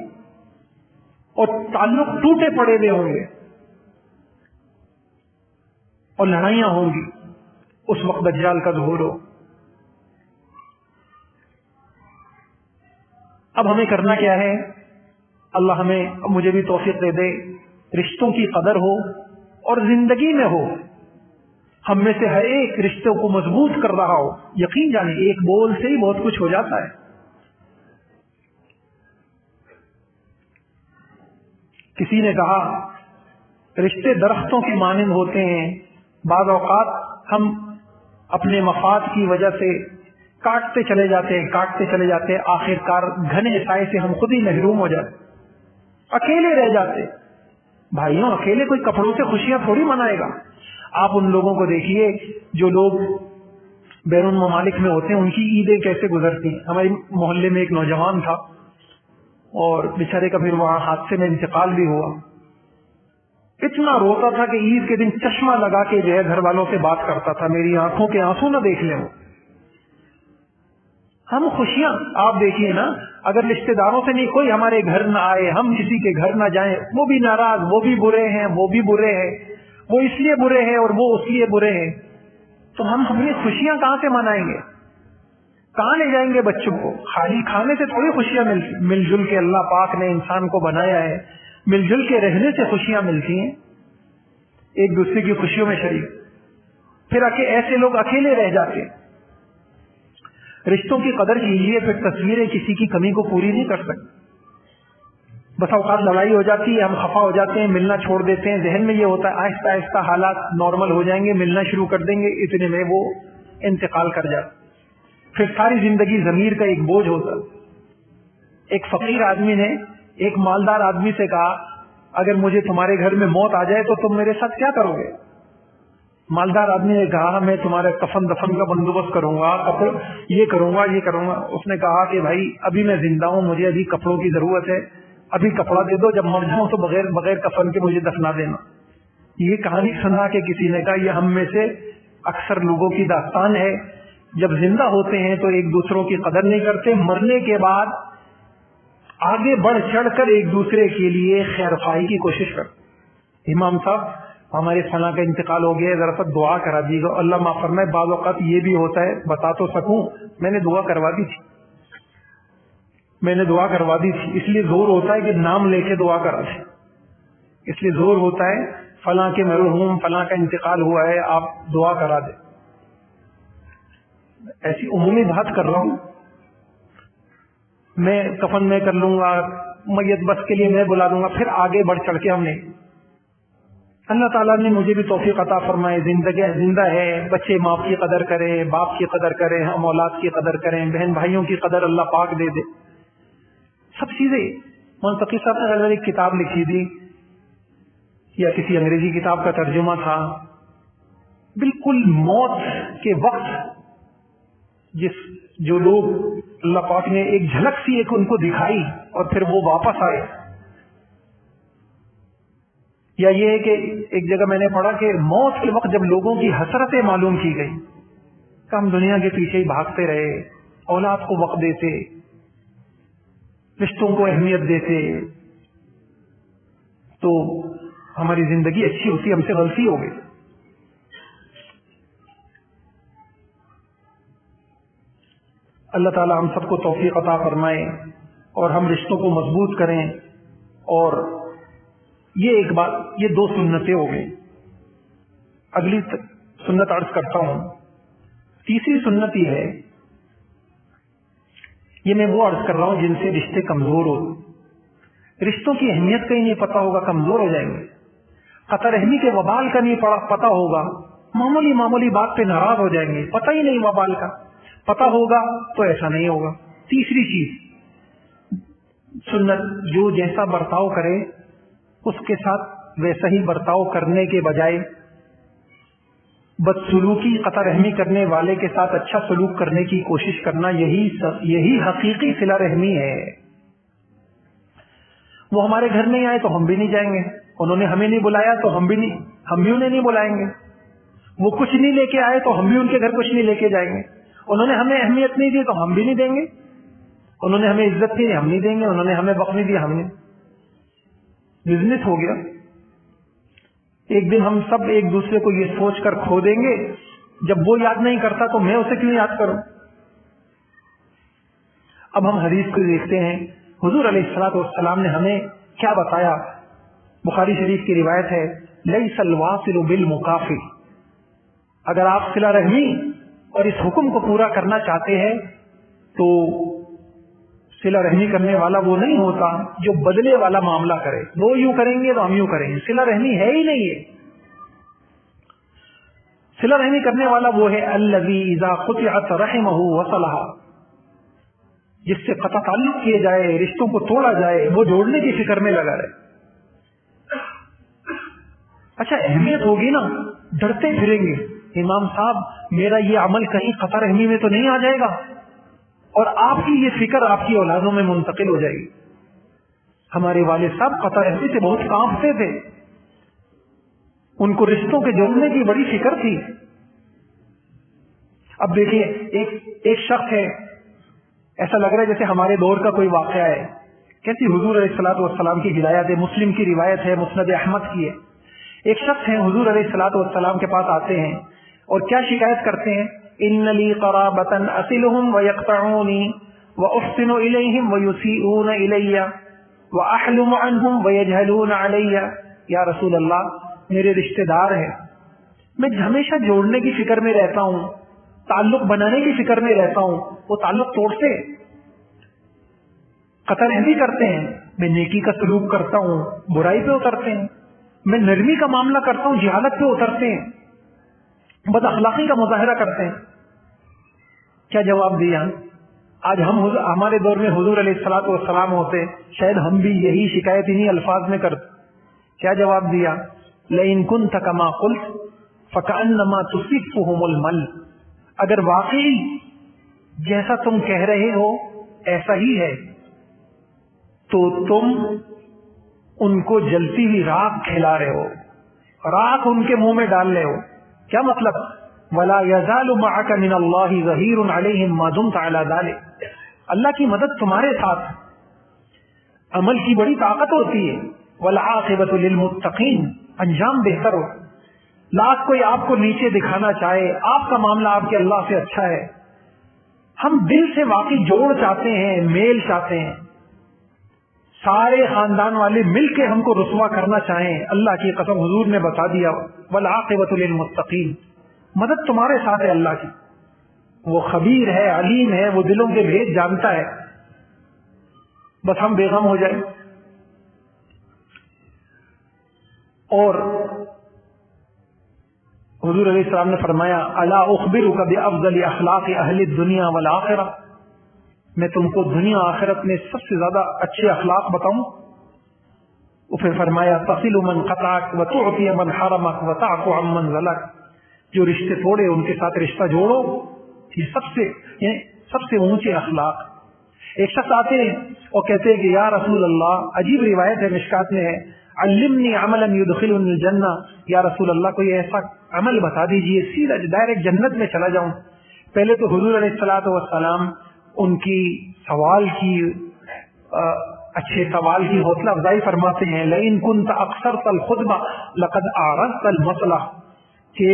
اور تعلق ٹوٹے پڑے ہوئے ہوں گے اور لڑائیاں ہوں گی، اس وقت دجال کا ظہور ہو۔ اب ہمیں کرنا کیا ہے؟ اللہ ہمیں، مجھے بھی توفیق دے دے، رشتوں کی قدر ہو اور زندگی میں ہو، ہم میں سے ہر ایک رشتوں کو مضبوط کر رہا ہو۔ یقین جانے ایک بول سے ہی بہت کچھ ہو جاتا ہے۔ کسی نے کہا رشتے درختوں کی مانند ہوتے ہیں، بعض اوقات ہم اپنے مفاد کی وجہ سے کاٹتے چلے جاتے ہیں، آخر کار گھنے سائے سے ہم خود ہی محروم ہو جاتے، اکیلے رہ جاتے۔ بھائیوں، اکیلے کوئی کپڑوں سے خوشیاں تھوڑی منائے گا۔ آپ ان لوگوں کو دیکھیے جو لوگ بیرون ممالک میں ہوتے ہیں، ان کی عیدیں کیسے گزرتی ہیں۔ ہمارے محلے میں ایک نوجوان تھا اور بیچارے کا پھر وہاں حادثے میں انتقال بھی ہوا۔ اتنا روتا تھا کہ عید کے دن چشمہ لگا کے جو ہے گھر والوں سے بات کرتا تھا، میری آنکھوں کے آنسو نہ دیکھ لیں۔ ہم خوشیاں، آپ دیکھیے نا، اگر رشتے داروں سے نہیں کوئی ہمارے گھر نہ آئے، ہم کسی کے گھر نہ جائیں، وہ بھی ناراض، وہ بھی برے ہیں، وہ بھی برے ہیں، وہ اس لیے برے ہیں اور وہ اس لیے برے ہیں، تو ہم اپنی خوشیاں کہاں سے منائیں گے؟ کہاں لے جائیں گے بچوں کو؟ خالی کھانے سے تھوڑی خوشیاں مل جل کے اللہ پاک نے انسان کو بنایا ہے، مل جل کے رہنے سے خوشیاں ملتی ہیں، ایک دوسرے کی خوشیوں میں شریک۔ پھر ایسے لوگ اکیلے رہ جاتے۔ رشتوں کی قدر کیجیے، پھر تصویریں کسی کی کمی کو پوری نہیں کر سکتی۔ بس اوقات لڑائی ہو جاتی ہے، ہم خفا ہو جاتے ہیں، ملنا چھوڑ دیتے ہیں، ذہن میں یہ ہوتا ہے آہستہ آہستہ حالات نارمل ہو جائیں گے، ملنا شروع کر دیں گے، اتنے میں وہ انتقال کر جاتا۔ پھر ساری زندگی ضمیر کا ایک بوجھ ہوتا. ایک فقیر آدمی نے ایک مالدار آدمی سے کہا اگر مجھے تمہارے گھر میں موت آ جائے تو تم میرے ساتھ کیا کرو گے؟ مالدار آدمی نے کہا میں تمہارے کفن دفن کا بندوبست کروں گا، یہ کروں گا یہ کروں گا. اس نے کہا کہ بھائی ابھی میں زندہ ہوں، مجھے ابھی کپڑوں کی ضرورت ہے، ابھی کپڑا دے دو، جب مر جاؤں تو بغیر کفن کے مجھے دفنا دینا. یہ کہانی سنا کہ کسی نے کہا یہ ہم میں سے اکثر لوگوں کی داستان ہے. جب زندہ ہوتے ہیں تو ایک دوسروں کی قدر نہیں کرتے، مرنے کے بعد آگے بڑھ چڑھ کر ایک دوسرے کے لیے خیر خواہی کی کوشش کرتے. امام صاحب ہمارے فلاں کا انتقال ہو گیا، ذرا سا دعا کرا دیے گا. اللہ معاف فرمائے بعض اوقات یہ بھی ہوتا ہے، بتا تو سکوں میں نے دعا کروا دی تھی، اس لیے زور ہوتا ہے کہ نام لے کے دعا کرا دیں، اس لیے زور ہوتا ہے فلاں کے مرحوم فلاں کا انتقال ہوا ہے آپ دعا کرا دیں. ایسی عمومی بات کر رہا ہوں، میں کفن میں کر لوں گا، میت بس کے لیے میں بلا لوں گا، پھر آگے بڑھ چڑھ کے ہم نہیں. اللہ تعالیٰ نے مجھے بھی توفیق عطا فرمائے، زندہ ہے، بچے ماں کی قدر کریں، باپ کی قدر کریں، ہم اولاد کی قدر کریں، بہن بھائیوں کی قدر اللہ پاک دے دے. سب چیزیں منتقی صاحب نے اگر ایک کتاب لکھی تھی یا کسی انگریزی کتاب کا ترجمہ تھا، بالکل موت کے وقت جو لوگ اللہ پاک نے ایک جھلک سی ایک ان کو دکھائی اور پھر وہ واپس آئے. یا یہ ہے کہ ایک جگہ میں نے پڑھا کہ موت کے وقت جب لوگوں کی حسرتیں معلوم کی گئی کہ ہم دنیا کے پیچھے ہی بھاگتے رہے، اولاد کو وقت دیتے، رشتوں کو اہمیت دیتے، تو ہماری زندگی اچھی ہوتی، ہم سے غلطی ہو گئی. اللہ تعالی ہم سب کو توفیق عطا فرمائے اور ہم رشتوں کو مضبوط کریں. اور یہ ایک بات، یہ 2 سنتیں ہو گئی. اگلی سنت عرض کرتا ہوں. تیسری سنت یہ ہے، یہ میں وہ عرض کر رہا ہوں جن سے رشتے کمزور ہو، رشتوں کی اہمیت کا ہی نہیں پتا ہوگا، کمزور ہو جائیں گے. قطع رحمی کے وبال کا نہیں پتا ہوگا، معمولی بات پہ ناراض ہو جائیں گے، پتہ ہی نہیں وبال کا. پتا ہوگا تو ایسا نہیں ہوگا. تیسری چیز سنت، جو جیسا برتاؤ کرے اس کے ساتھ ویسا ہی برتاؤ کرنے کے بجائے بدسلوکی، قطع رحمی کرنے والے کے ساتھ اچھا سلوک کرنے کی کوشش کرنا، یہی حقیقی صلہ رحمی ہے. وہ ہمارے گھر نہیں آئے تو ہم بھی نہیں جائیں گے، انہوں نے ہمیں نہیں بلایا تو ہم بھی انہیں نہیں بلائیں گے. وہ کچھ نہیں لے کے آئے تو ہم بھی ان کے گھر کچھ نہیں لے کے جائیں گے. انہوں نے ہمیں اہمیت نہیں دی تو ہم بھی نہیں دیں گے. انہوں نے ہمیں عزت نہیں دی ہم نہیں دیں گے. انہوں نے ہمیں وقت نہیں دیا ہم نے. بزنس ہو گیا. ایک دن ہم سب ایک دوسرے کو یہ سوچ کر کھو دیں گے، جب وہ یاد نہیں کرتا تو میں اسے کیوں یاد کروں. اب ہم حدیث کو دیکھتے ہیں. حضور علیہ الصلوۃ والسلام نے ہمیں کیا بتایا. بخاری شریف کی روایت ہے، لیس الواصل بالمکافئ. اگر آپ صلہ رحمی اور اس حکم کو پورا کرنا چاہتے ہیں تو صلہ رحمی کرنے والا وہ نہیں ہوتا جو بدلے والا معاملہ کرے. وہ یوں کریں گے تو ہم یوں کریں گے. صلہ رحمی ہے ہی نہیں ہے. صلہ رحمی کرنے والا وہ ہے الذی اذا قطعت رحمہ وصلھا، جس سے قطع تعلق کیے جائے، رشتوں کو توڑا جائے، وہ جوڑنے کی فکر میں لگا رہے. اچھا اہمیت ہوگی نا، ڈرتے پھریں گے امام صاحب میرا یہ عمل کہیں قطع رحمی میں تو نہیں آ جائے گا، اور آپ کی یہ فکر آپ کی اولادوں میں منتقل ہو جائے گی. ہمارے والد صاحب قطع رحمی سے بہت کانپتے تھے، ان کو رشتوں کے جوڑنے کی بڑی فکر تھی. اب دیکھیے ایک شخص ہے، ایسا لگ رہا ہے جیسے ہمارے دور کا کوئی واقعہ ہے. کیسی حضور علیہ الصلوۃ والسلام کی ہدایت ہے. مسلم کی روایت ہے، مسند احمد کی ہے. ایک شخص ہے حضور علیہ الصلوۃ والسلام کے پاس آتے ہیں اور کیا شکایت کرتے ہیں، ان لی قرابۃ اصلهم ويقطعوني واحسن اليهم ويسيئون الي واحلم عنهم ويجهلون علي. یا رسول اللہ میرے رشتہ دار ہیں، میں ہمیشہ جوڑنے کی فکر میں رہتا ہوں، تعلق بنانے کی فکر میں رہتا ہوں، وہ تعلق توڑتے قطع رحمی کرتے ہیں. میں نیکی کا سلوک کرتا ہوں، برائی پہ اترتے ہیں. میں نرمی کا معاملہ کرتا ہوں، جہالت پہ اترتے ہیں، بد اخلاقی کا مظاہرہ کرتے ہیں. کیا جواب دیا؟ آج ہم ہمارے دور میں حضور علیہ الصلوۃ والسلام ہوتے شاید ہم بھی یہی شکایت انہی الفاظ میں کرتے. کیا جواب دیا؟ لئن كنت كما قلت فكأنما تصفهم المل. اگر واقعی جیسا تم کہہ رہے ہو ایسا ہی ہے تو تم ان کو جلتی ہوئی راکھ کھلا رہے ہو, راکھ ان کے منہ میں ڈال رہے ہو. کیا مطلب؟ وَلَا يَزَالُ مَعَكَ مِنَ اللَّهِ ظَهِيرٌ عَلَيْهِمْ مَا دُمْتَ عَلَى ذَلِكَ. اللہ کی مدد تمہارے ساتھ. عمل کی بڑی طاقت ہوتی ہے. وَالْعَاقِبَةُ لِلْمُتَّقِينَ. انجام بہتر ہو. لاکھ کوئی آپ کو نیچے دکھانا چاہے, آپ کا معاملہ آپ کے اللہ سے اچھا ہے. ہم دل سے واقعی جوڑ چاہتے ہیں, میل چاہتے ہیں. سارے خاندان والے مل کے ہم کو رسوا کرنا چاہیں, اللہ کی قسم حضور نے بتا دیا وَالْعَاقِبَةُ لِلْمُتَّقِينَ. مدد تمہارے ساتھ ہے اللہ کی. وہ خبیر ہے, علیم ہے, وہ دلوں کے بھید جانتا ہے. بس ہم بے غم ہو جائیں. اور حضور علیہ السلام نے فرمایا الا اخبرک بافضل اخلاق اہل الدنیا والآخرہ. میں تم کو دنیا آخرت میں سب سے زیادہ اچھے اخلاق بتاؤں. وہ پھر فرمایا تصل من قطعک وتعطی من حرمک وتعفو عن من ظلمک. جو رشتے توڑے ان کے ساتھ رشتہ جوڑو. یہ سب سے اونچے اخلاق. ایک شخص آتے ہیں اور کہتے ہیں کہ یا رسول اللہ, عجیب روایت ہے مشکات میں ہے, علمنی عملا یدخلنی الجنہ. یا رسول اللہ کوئی ایسا عمل بتا دیجئے سیدھا ڈائریکٹ جنت میں چلا جاؤں. پہلے تو حضور علیہ الصلوۃ والسلام ان کی سوال کی اچھے سوال کی حوصلہ افزائی فرماتے ہیں لئن كنت اکثرت الخطبہ لقد اعرضت المسئلہ. کہ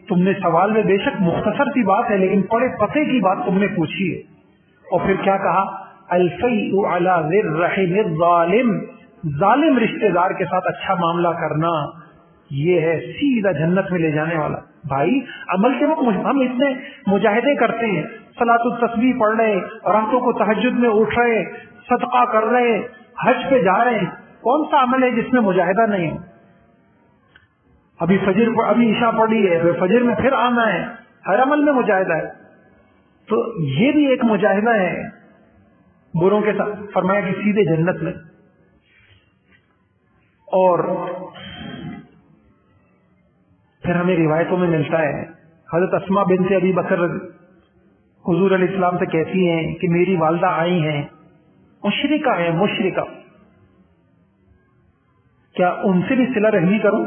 تم نے سوال میں بے شک مختصر سی بات ہے لیکن بڑے پتے کی بات تم نے پوچھی ہے. اور پھر کیا کہا؟ الفیء علی ذی الرحم الظالم. ظالم رشتہ دار کے ساتھ اچھا معاملہ کرنا یہ ہے سیدھا جنت میں لے جانے والا. بھائی عمل کے وقت ہم اتنے مجاہدے کرتے ہیں, صلاۃ التسبیح پڑھ رہے, راتوں کو تہجد میں اٹھ رہے, صدقہ کر رہے, حج پہ جا رہے ہیں. کون سا عمل ہے جس میں مجاہدہ نہیں ہے؟ ابھی عشاء پڑھی ہے, پھر فجر میں پھر آنا ہے. ہر عمل میں مجاہدہ ہے. تو یہ بھی ایک مجاہدہ ہے بروں کے ساتھ. فرمایا کہ سیدھے جنت میں. اور پھر ہمیں روایتوں میں ملتا ہے حضرت اسماء بنت ابی بکر حضور علیہ السلام سے کہتی ہیں کہ میری والدہ آئی ہیں, مشرکہ ہیں, مشرکہ, کیا ان سے بھی صلہ رحمی کروں؟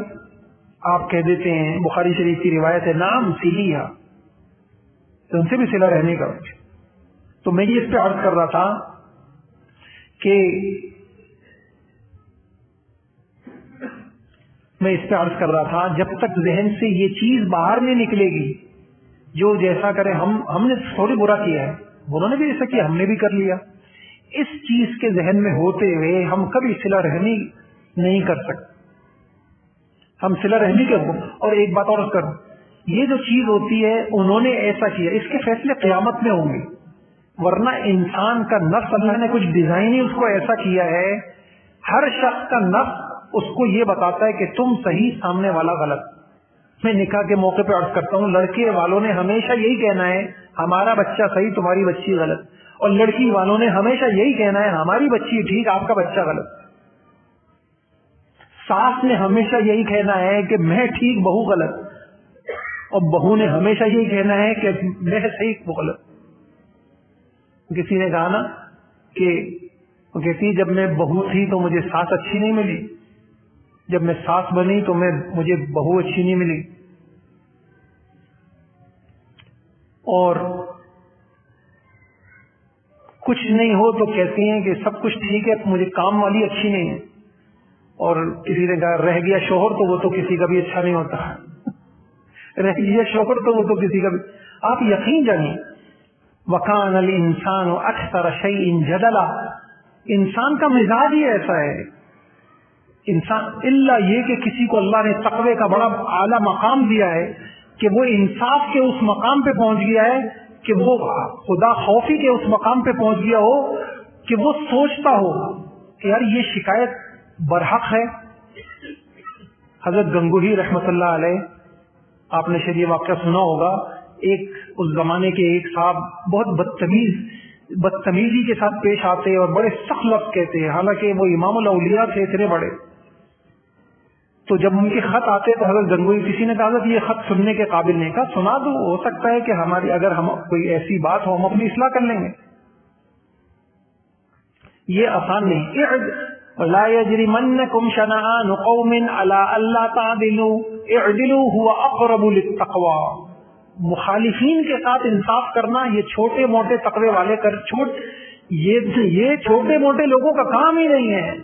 آپ کہہ دیتے ہیں, بخاری شریف کی روایت ہے, نام سیلیہ, تو ان سے بھی صلہ رحمی کروں. تو میں یہ اس پہ عرض کر رہا تھا کہ جب تک ذہن سے یہ چیز باہر نہیں نکلے گی, جو جیسا کرے, ہم نے تھوڑی برا کیا ہے, انہوں نے بھی ایسا کیا, ہم نے بھی کر لیا, اس چیز کے ذہن میں ہوتے ہوئے ہم کبھی صلہ رحمی نہیں کر سکتے. ہم صلہ رحمی کے حکم. اور ایک بات اور کروں, یہ جو چیز ہوتی ہے انہوں نے ایسا کیا, اس کے فیصلے قیامت میں ہوں گے. ورنہ انسان کا نفس اللہ نے کچھ ڈیزائن ہی اس کو ایسا کیا ہے, ہر شخص کا نفس اس کو یہ بتاتا ہے کہ تم صحیح, سامنے والا غلط. میں نکاح کے موقع پہ عرض کرتا ہوں, لڑکے والوں نے ہمیشہ یہی کہنا ہے ہمارا بچہ صحیح, تمہاری بچی غلط. اور لڑکی والوں نے ہمیشہ یہی کہنا ہے ہماری بچی ٹھیک, آپ کا بچہ غلط. ساس نے ہمیشہ یہی کہنا ہے کہ میں ٹھیک, بہو غلط. اور بہو نے ہمیشہ یہی کہنا ہے کہ میں صحیح, وہ غلط. کسی نے کہا نا کہ وہ کہتی جب میں بہو تھی تو مجھے ساس اچھی نہیں ملی, جب میں ساس بنی تو مجھے بہو اچھی نہیں ملی. اور کچھ نہیں ہو تو کہتی ہیں کہ سب کچھ ٹھیک ہے, مجھے کام والی اچھی نہیں ہے. اور کسی نے کہا رہ گیا شوہر تو وہ تو کسی کا بھی اچھا نہیں ہوتا, رہ گیا شوہر تو وہ تو کسی کا بھی. آپ یقین جانیے وَكَانَ الْإِنسَانُ أَكْثَرَ شَيْءٍ جَدَلًا. انسان کا مزاج ہی ایسا ہے. انسان اللہ یہ کہ کسی کو اللہ نے تقوی کا بڑا اعلیٰ مقام دیا ہے کہ وہ انصاف کے اس مقام پہ پہنچ گیا ہے, کہ وہ خدا خوفی کے اس مقام پہ پہنچ گیا ہو کہ وہ سوچتا ہو کہ یار یہ شکایت برحق ہے. حضرت گنگوہی رحمت اللہ علیہ, آپ نے شاید یہ واقعہ سنا ہوگا ایک اس زمانے کے ایک صاحب بہت بدتمیزی کے ساتھ پیش آتے اور بڑے سخت لفظ کہتے ہیں، حالانکہ وہ امام الاولیاء تھے اتنے بڑے. تو جب ان کے خط آتے تو حضرت گنگوئی کسی نے کہا کہ یہ خط سننے کے قابل نہیں. کہا سنا دو، ہو سکتا ہے کہ ہماری اگر ہم کوئی ایسی بات ہو ہم اپنی اصلاح کر لیں گے. یہ آسان نہیں. لا يجرمنكم شنآن قوم على الا تعدلوا اعدلوا هو اقرب للتقوى. مخالفین کے ساتھ انصاف کرنا یہ چھوٹے موٹے تقوی والے یہ چھوٹے موٹے لوگوں کا کام ہی نہیں ہے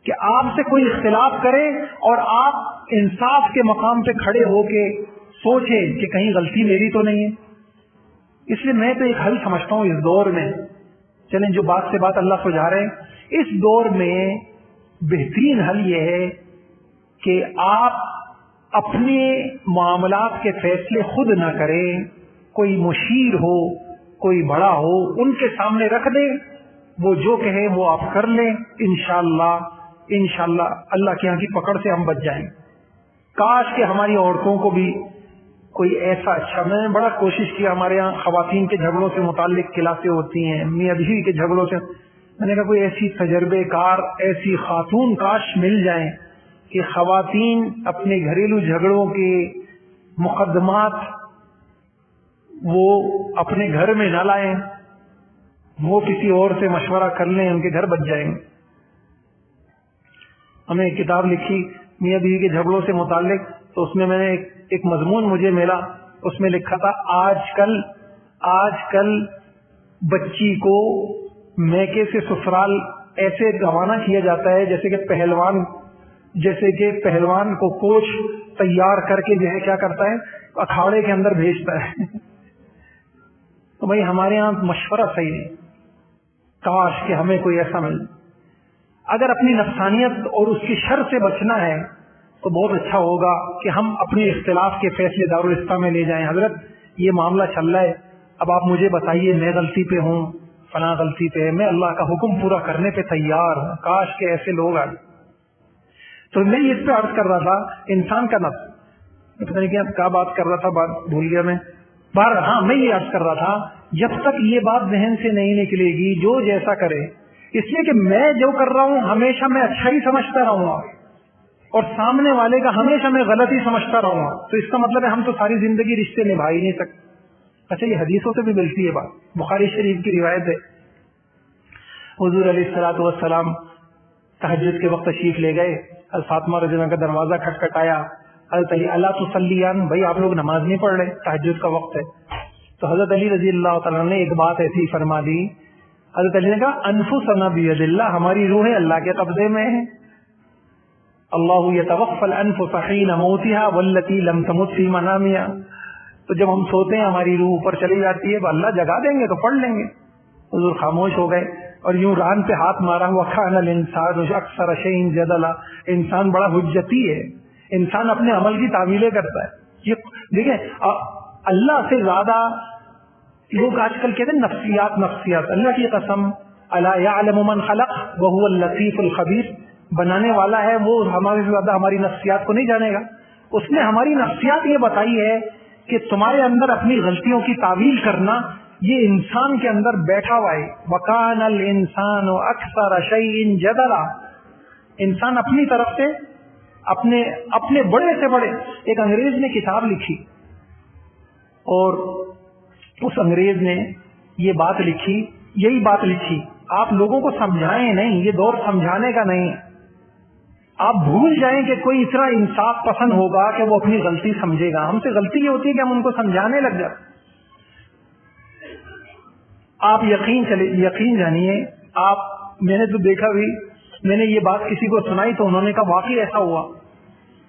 کہ آپ سے کوئی اختلاف کرے اور آپ انصاف کے مقام پہ کھڑے ہو کے سوچیں کہ کہیں غلطی میری تو نہیں ہے. اس لیے میں تو ایک حل سمجھتا ہوں اس دور میں. چلیں جو بات سے بات اللہ سجھا رہے ہیں، اس دور میں بہترین حل یہ ہے کہ آپ اپنے معاملات کے فیصلے خود نہ کریں. کوئی مشیر ہو، کوئی بڑا ہو، ان کے سامنے رکھ دیں، وہ جو کہیں وہ آپ کر لیں. انشاءاللہ اللہ کے یہاں کی پکڑ سے ہم بچ جائیں. کاش کہ ہماری عورتوں کو بھی کوئی ایسا اچھا، میں نے بڑا کوشش کیا، ہمارے یہاں خواتین کے جھگڑوں سے متعلق کلاسیں ہوتی ہیں، میاں بیوی کے جھگڑوں سے. میں نے کہا کوئی ایسی تجربے کار، ایسی خاتون کاش مل جائیں کہ خواتین اپنے گھریلو جھگڑوں کے مقدمات وہ اپنے گھر میں نہ لائیں، وہ کسی اور سے مشورہ کر لیں، ان کے گھر بچ جائیں گے. ہمیں ایک کتاب لکھی میاں بیوی کے جھگڑوں سے متعلق، تو اس میں میں نے ایک مضمون مجھے ملا، اس میں لکھا تھا آج کل بچی کو میکے سے سسرال ایسے روانہ کیا جاتا ہے جیسے کہ پہلوان کو کوچ تیار کر کے جو ہے کیا کرتا ہے اکھاڑے کے اندر بھیجتا ہے. تو بھائی ہمارے یہاں مشورہ صحیح نہیں. کاش کہ ہمیں کوئی ایسا مل. اگر اپنی نفسانیت اور اس کی شر سے بچنا ہے تو بہت اچھا ہوگا کہ ہم اپنے اختلاف کے فیصلے دارالفتا میں لے جائیں. حضرت یہ معاملہ چل رہا ہے، اب آپ مجھے بتائیے میں غلطی پہ ہوں، فلاں غلطی پہ، میں اللہ کا حکم پورا کرنے پہ تیار ہوں. کاش کہ ایسے لوگ آئے. تو میں اس پہ عرض کر رہا تھا انسان کا نفس، پتہ نہیں کیا بات کر رہا تھا، بات بھول گیا میں. ہاں میں یہ عرض کر رہا تھا جب تک یہ بات ذہن سے نہیں نکلے گی جو جیسا کرے، اس لیے کہ میں جو کر رہا ہوں ہمیشہ میں اچھا ہی سمجھتا رہوں گا اور سامنے والے کا ہمیشہ میں غلط ہی سمجھتا رہوں گا، تو اس کا مطلب ہے ہم تو ساری زندگی رشتے نبھا ہی نہیں سکتے. اچھا یہ حدیثوں سے بھی ملتی ہے بات، بخاری شریف کی روایت ہے، حضور علیہ الصلوۃ والسلام تہجد کے وقت تشریف لے گئے. حضرت فاطمہ رضی اللہ عنہا کا دروازہ کھٹکھٹایا. حضرت علی اللہ تصلیان، بھائی آپ لوگ نماز نہیں پڑھ رہے، تہجد کا وقت ہے. تو حضرت علی رضی اللہ تعالیٰ نے ایک بات ایسی فرما دی. حضرت علی نے کہا انفسنا بید اللہ، ہماری روحیں اللہ کے قبضے میں ہیں. اللہ یتوفی الانفس حین موتها والتی لم تمت فی منامها. تو جب ہم سوتے ہیں ہماری روح اوپر چلی جاتی ہے، تو اللہ جگا دیں گے تو پڑھ لیں گے. حضور خاموش ہو گئے اور یوں ران پہ ہاتھ مارا ہوا، کان الانسان اکثر شیء جدلا. انسان بڑا حجتی ہے، انسان اپنے عمل کی تعویلیں کرتا ہے. یہ دیکھیں اللہ سے زیادہ لوگ آج کل کہتے ہیں نفسیات. اللہ کی قسم، الا یعلم من خلق وهو اللطیف الخبیر. بنانے والا ہے وہ ہمارے سے زیادہ ہماری نفسیات کو نہیں جانے گا. اس نے ہماری نفسیات یہ بتائی ہے کہ تمہارے اندر اپنی غلطیوں کی تعویل کرنا یہ انسان کے اندر بیٹھا ہوا ہے. وَكَانَ الْإِنسَانُ أَكْثَرَ شَيْءٍ جَدَلًا. انسان اپنی طرف سے اپنے بڑے سے بڑے. ایک انگریز نے کتاب لکھی اور اس انگریز نے یہ بات لکھی، یہی بات لکھی، آپ لوگوں کو سمجھائیں نہیں، یہ دور سمجھانے کا نہیں. آپ بھول جائیں کہ کوئی اتنا انصاف پسند ہوگا کہ وہ اپنی غلطی سمجھے گا. ہم سے غلطی یہ ہوتی ہے کہ ہم ان کو سمجھانے لگ جاتے. آپ یقین جانیے، میں نے تو دیکھا بھی، میں نے یہ بات کسی کو سنائی تو انہوں نے کہا واقعی ایسا ہوا.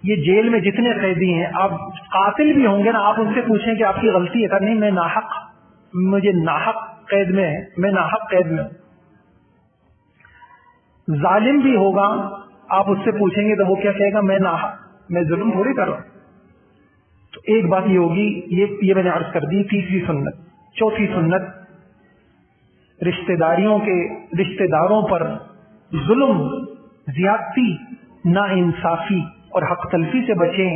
یہ جیل میں جتنے قیدی ہیں، آپ قاتل بھی ہوں گے نا، آپ ان سے پوچھیں کہ آپ کی غلطی ہے کہ نہیں، میں مجھے ناحق قید میں ہے، میں ناحق قید میں ہوں. ظالم بھی ہوگا، آپ اس سے پوچھیں گے تو وہ کیا کہے گا، میں ظلم تھوڑی کر رہا ہوں. تو ایک بات یہ ہوگی، یہ میں نے عرض کر دی. تیسری سنت. چوتھی سنت، رشتہ داروں پر ظلم، زیادتی، نا انصافی اور حق تلفی سے بچیں.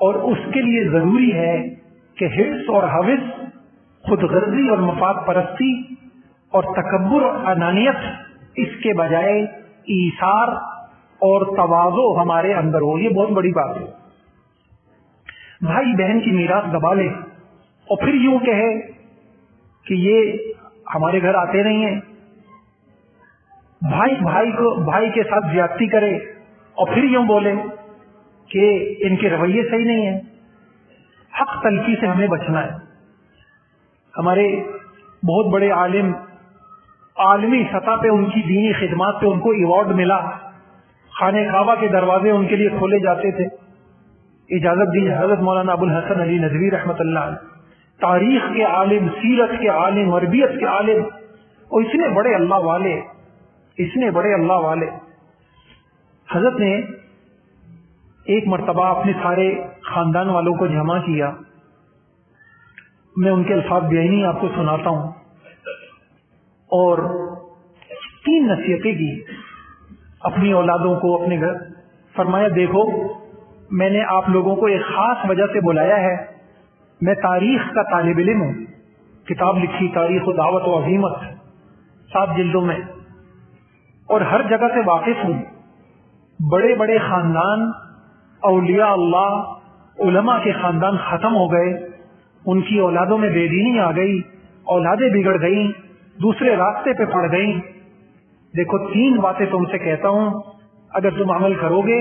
اور اس کے لیے ضروری ہے کہ حرص اور حوث، خود غرضی اور مفاد پرستی اور تکبر اور انانیت، اس کے بجائے ایثار اور تواضع ہمارے اندر ہو. یہ بہت بڑی بات ہے. بھائی بہن کی میراث دبا لے اور پھر یوں کہے کہ یہ ہمارے گھر آتے نہیں ہیں، بھائی کے ساتھ زیادتی کرے اور پھر یوں بولے کہ ان کے رویے صحیح نہیں ہیں. حق تلفی سے ہمیں بچنا ہے. ہمارے بہت بڑے عالم، عالمی سطح پہ ان کی دینی خدمات پہ ان کو ایوارڈ ملا، خانہ کعبہ کے دروازے ان کے لیے کھولے جاتے تھے. اجازت دی حضرت مولانا ابو الحسن علی ندوی رحمۃ اللہ علیہ، تاریخ کے عالم، سیرت کے عالم، عربیت کے عالم، اور اتنے بڑے اللہ والے. حضرت نے ایک مرتبہ اپنے سارے خاندان والوں کو جمع کیا. میں ان کے الفاظ بیانی آپ کو سناتا ہوں. اور 3 نصیحتیں کی اپنی اولادوں کو، اپنے گھر. فرمایا دیکھو، میں نے آپ لوگوں کو ایک خاص وجہ سے بلایا ہے. میں تاریخ کا طالب علم ہوں، کتاب لکھی تاریخ و دعوت و عظیمت 7 جلدوں میں، اور ہر جگہ سے واقف ہوں. بڑے بڑے خاندان، اولیاء اللہ، علماء کے خاندان ختم ہو گئے، ان کی اولادوں میں بے دینی آ گئی، اولادیں بگڑ گئیں، دوسرے راستے پہ پڑ گئیں. دیکھو 3 باتیں تم سے کہتا ہوں، اگر تم عمل کرو گے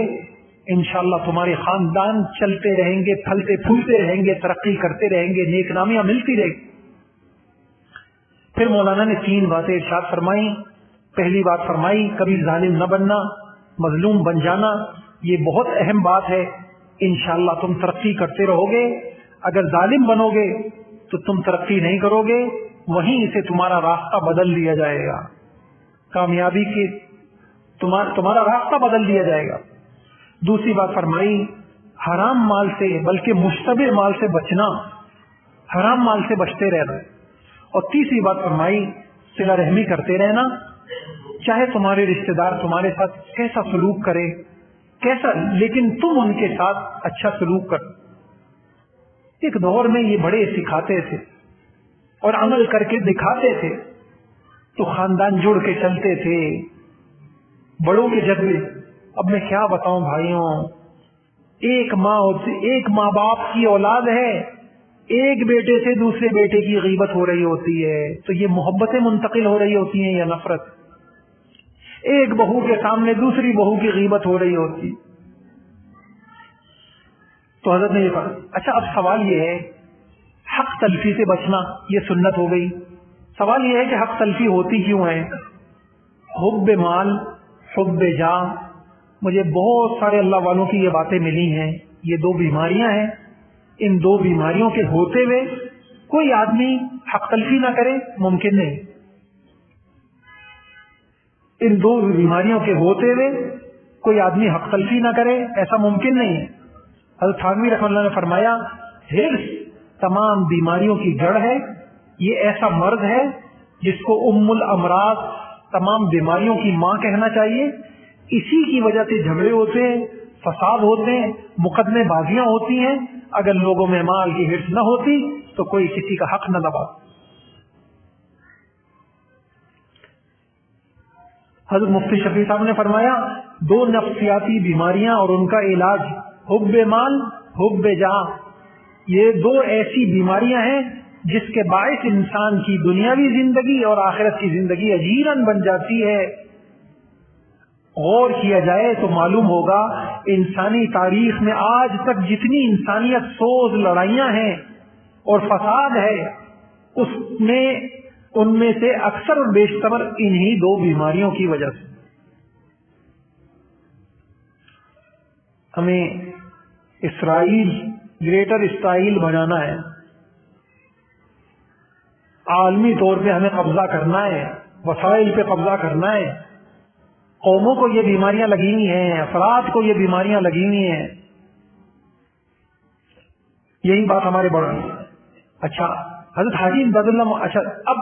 انشاءاللہ تمہارے خاندان چلتے رہیں گے، پھلتے پھولتے رہیں گے، ترقی کرتے رہیں گے، نیک نامیاں ملتی رہیں گی. پھر مولانا نے 3 باتیں ارشاد فرمائی. پہلی بات فرمائی کبھی ظالم نہ بننا، مظلوم بن جانا. یہ بہت اہم بات ہے. انشاءاللہ تم ترقی کرتے رہو گے. اگر ظالم بنو گے تو تم ترقی نہیں کرو گے، وہیں سے تمہارا راستہ بدل دیا جائے گا، کامیابی کے تمہارا راستہ بدل دیا جائے گا. دوسری بات فرمائی حرام مال سے، بلکہ مشتبہ مال سے بچنا، حرام مال سے بچتے رہنا. اور تیسری بات فرمائی صلہ رحمی کرتے رہنا، چاہے تمہارے رشتہ دار تمہارے ساتھ کیسا سلوک کرے، لیکن تم ان کے ساتھ اچھا سلوک کر. ایک دور میں یہ بڑے سکھاتے تھے اور عمل کر کے دکھاتے تھے تو خاندان جڑ کے چلتے تھے، بڑوں کے جذبے. اب میں کیا بتاؤں بھائیوں، ایک ماں باپ کی اولاد ہے، ایک بیٹے سے دوسرے بیٹے کی غیبت ہو رہی ہوتی ہے تو یہ محبتیں منتقل ہو رہی ہوتی ہیں یا نفرت؟ ایک بہو کے سامنے دوسری بہو کی غیبت ہو رہی ہوتی. تو حضرت نے یہ کہا. اچھا اب سوال یہ ہے، حق تلفی سے بچنا یہ سنت ہو گئی. سوال یہ ہے کہ حق تلفی ہوتی کیوں ہے؟ حب مال، حب جاہ. مجھے بہت سارے اللہ والوں کی یہ باتیں ملی ہیں. یہ 2 بیماریاں ہیں. ان 2 بیماریوں کے ہوتے ہوئے کوئی آدمی حق تلفی نہ کرے، ممکن نہیں. ان 2 بیماریوں کے ہوتے ہوئے کوئی آدمی حق تلفی نہ کرے، ایسا ممکن نہیں ہے. حضرت تھانوی رحمۃ اللہ نے فرمایا حرص تمام بیماریوں کی جڑ ہے. یہ ایسا مرض ہے جس کو ام الامراض، تمام بیماریوں کی ماں کہنا چاہیے. اسی کی وجہ سے جھگڑے ہوتے ہیں، فساد ہوتے ہیں، مقدمے بازیاں ہوتی ہیں. اگر لوگوں میں مال کی حرص نہ ہوتی تو کوئی کسی کا حق نہ دبا. حضرت مفتی شفیع صاحب نے فرمایا 2 نفسیاتی بیماریاں اور ان کا علاج، حب مال، حب جاہ. یہ 2 ایسی بیماریاں ہیں جس کے باعث انسان کی دنیاوی زندگی اور آخرت کی زندگی اجیرن بن جاتی ہے. غور کیا جائے تو معلوم ہوگا انسانی تاریخ میں آج تک جتنی انسانیت سوز لڑائیاں ہیں اور فساد ہے، ان میں سے اکثر اور بیشتر انہی 2 بیماریوں کی وجہ سے. ہمیں اسرائیل، گریٹر اسرائیل بنانا ہے، عالمی طور پہ ہمیں قبضہ کرنا ہے، وسائل پہ قبضہ کرنا ہے. قوموں کو یہ بیماریاں لگی ہوئی ہیں، افراد کو یہ بیماریاں لگی ہوئی ہیں. یہی بات ہمارے بڑا. اچھا حضرت حاجی امداد اللہ. اچھا اب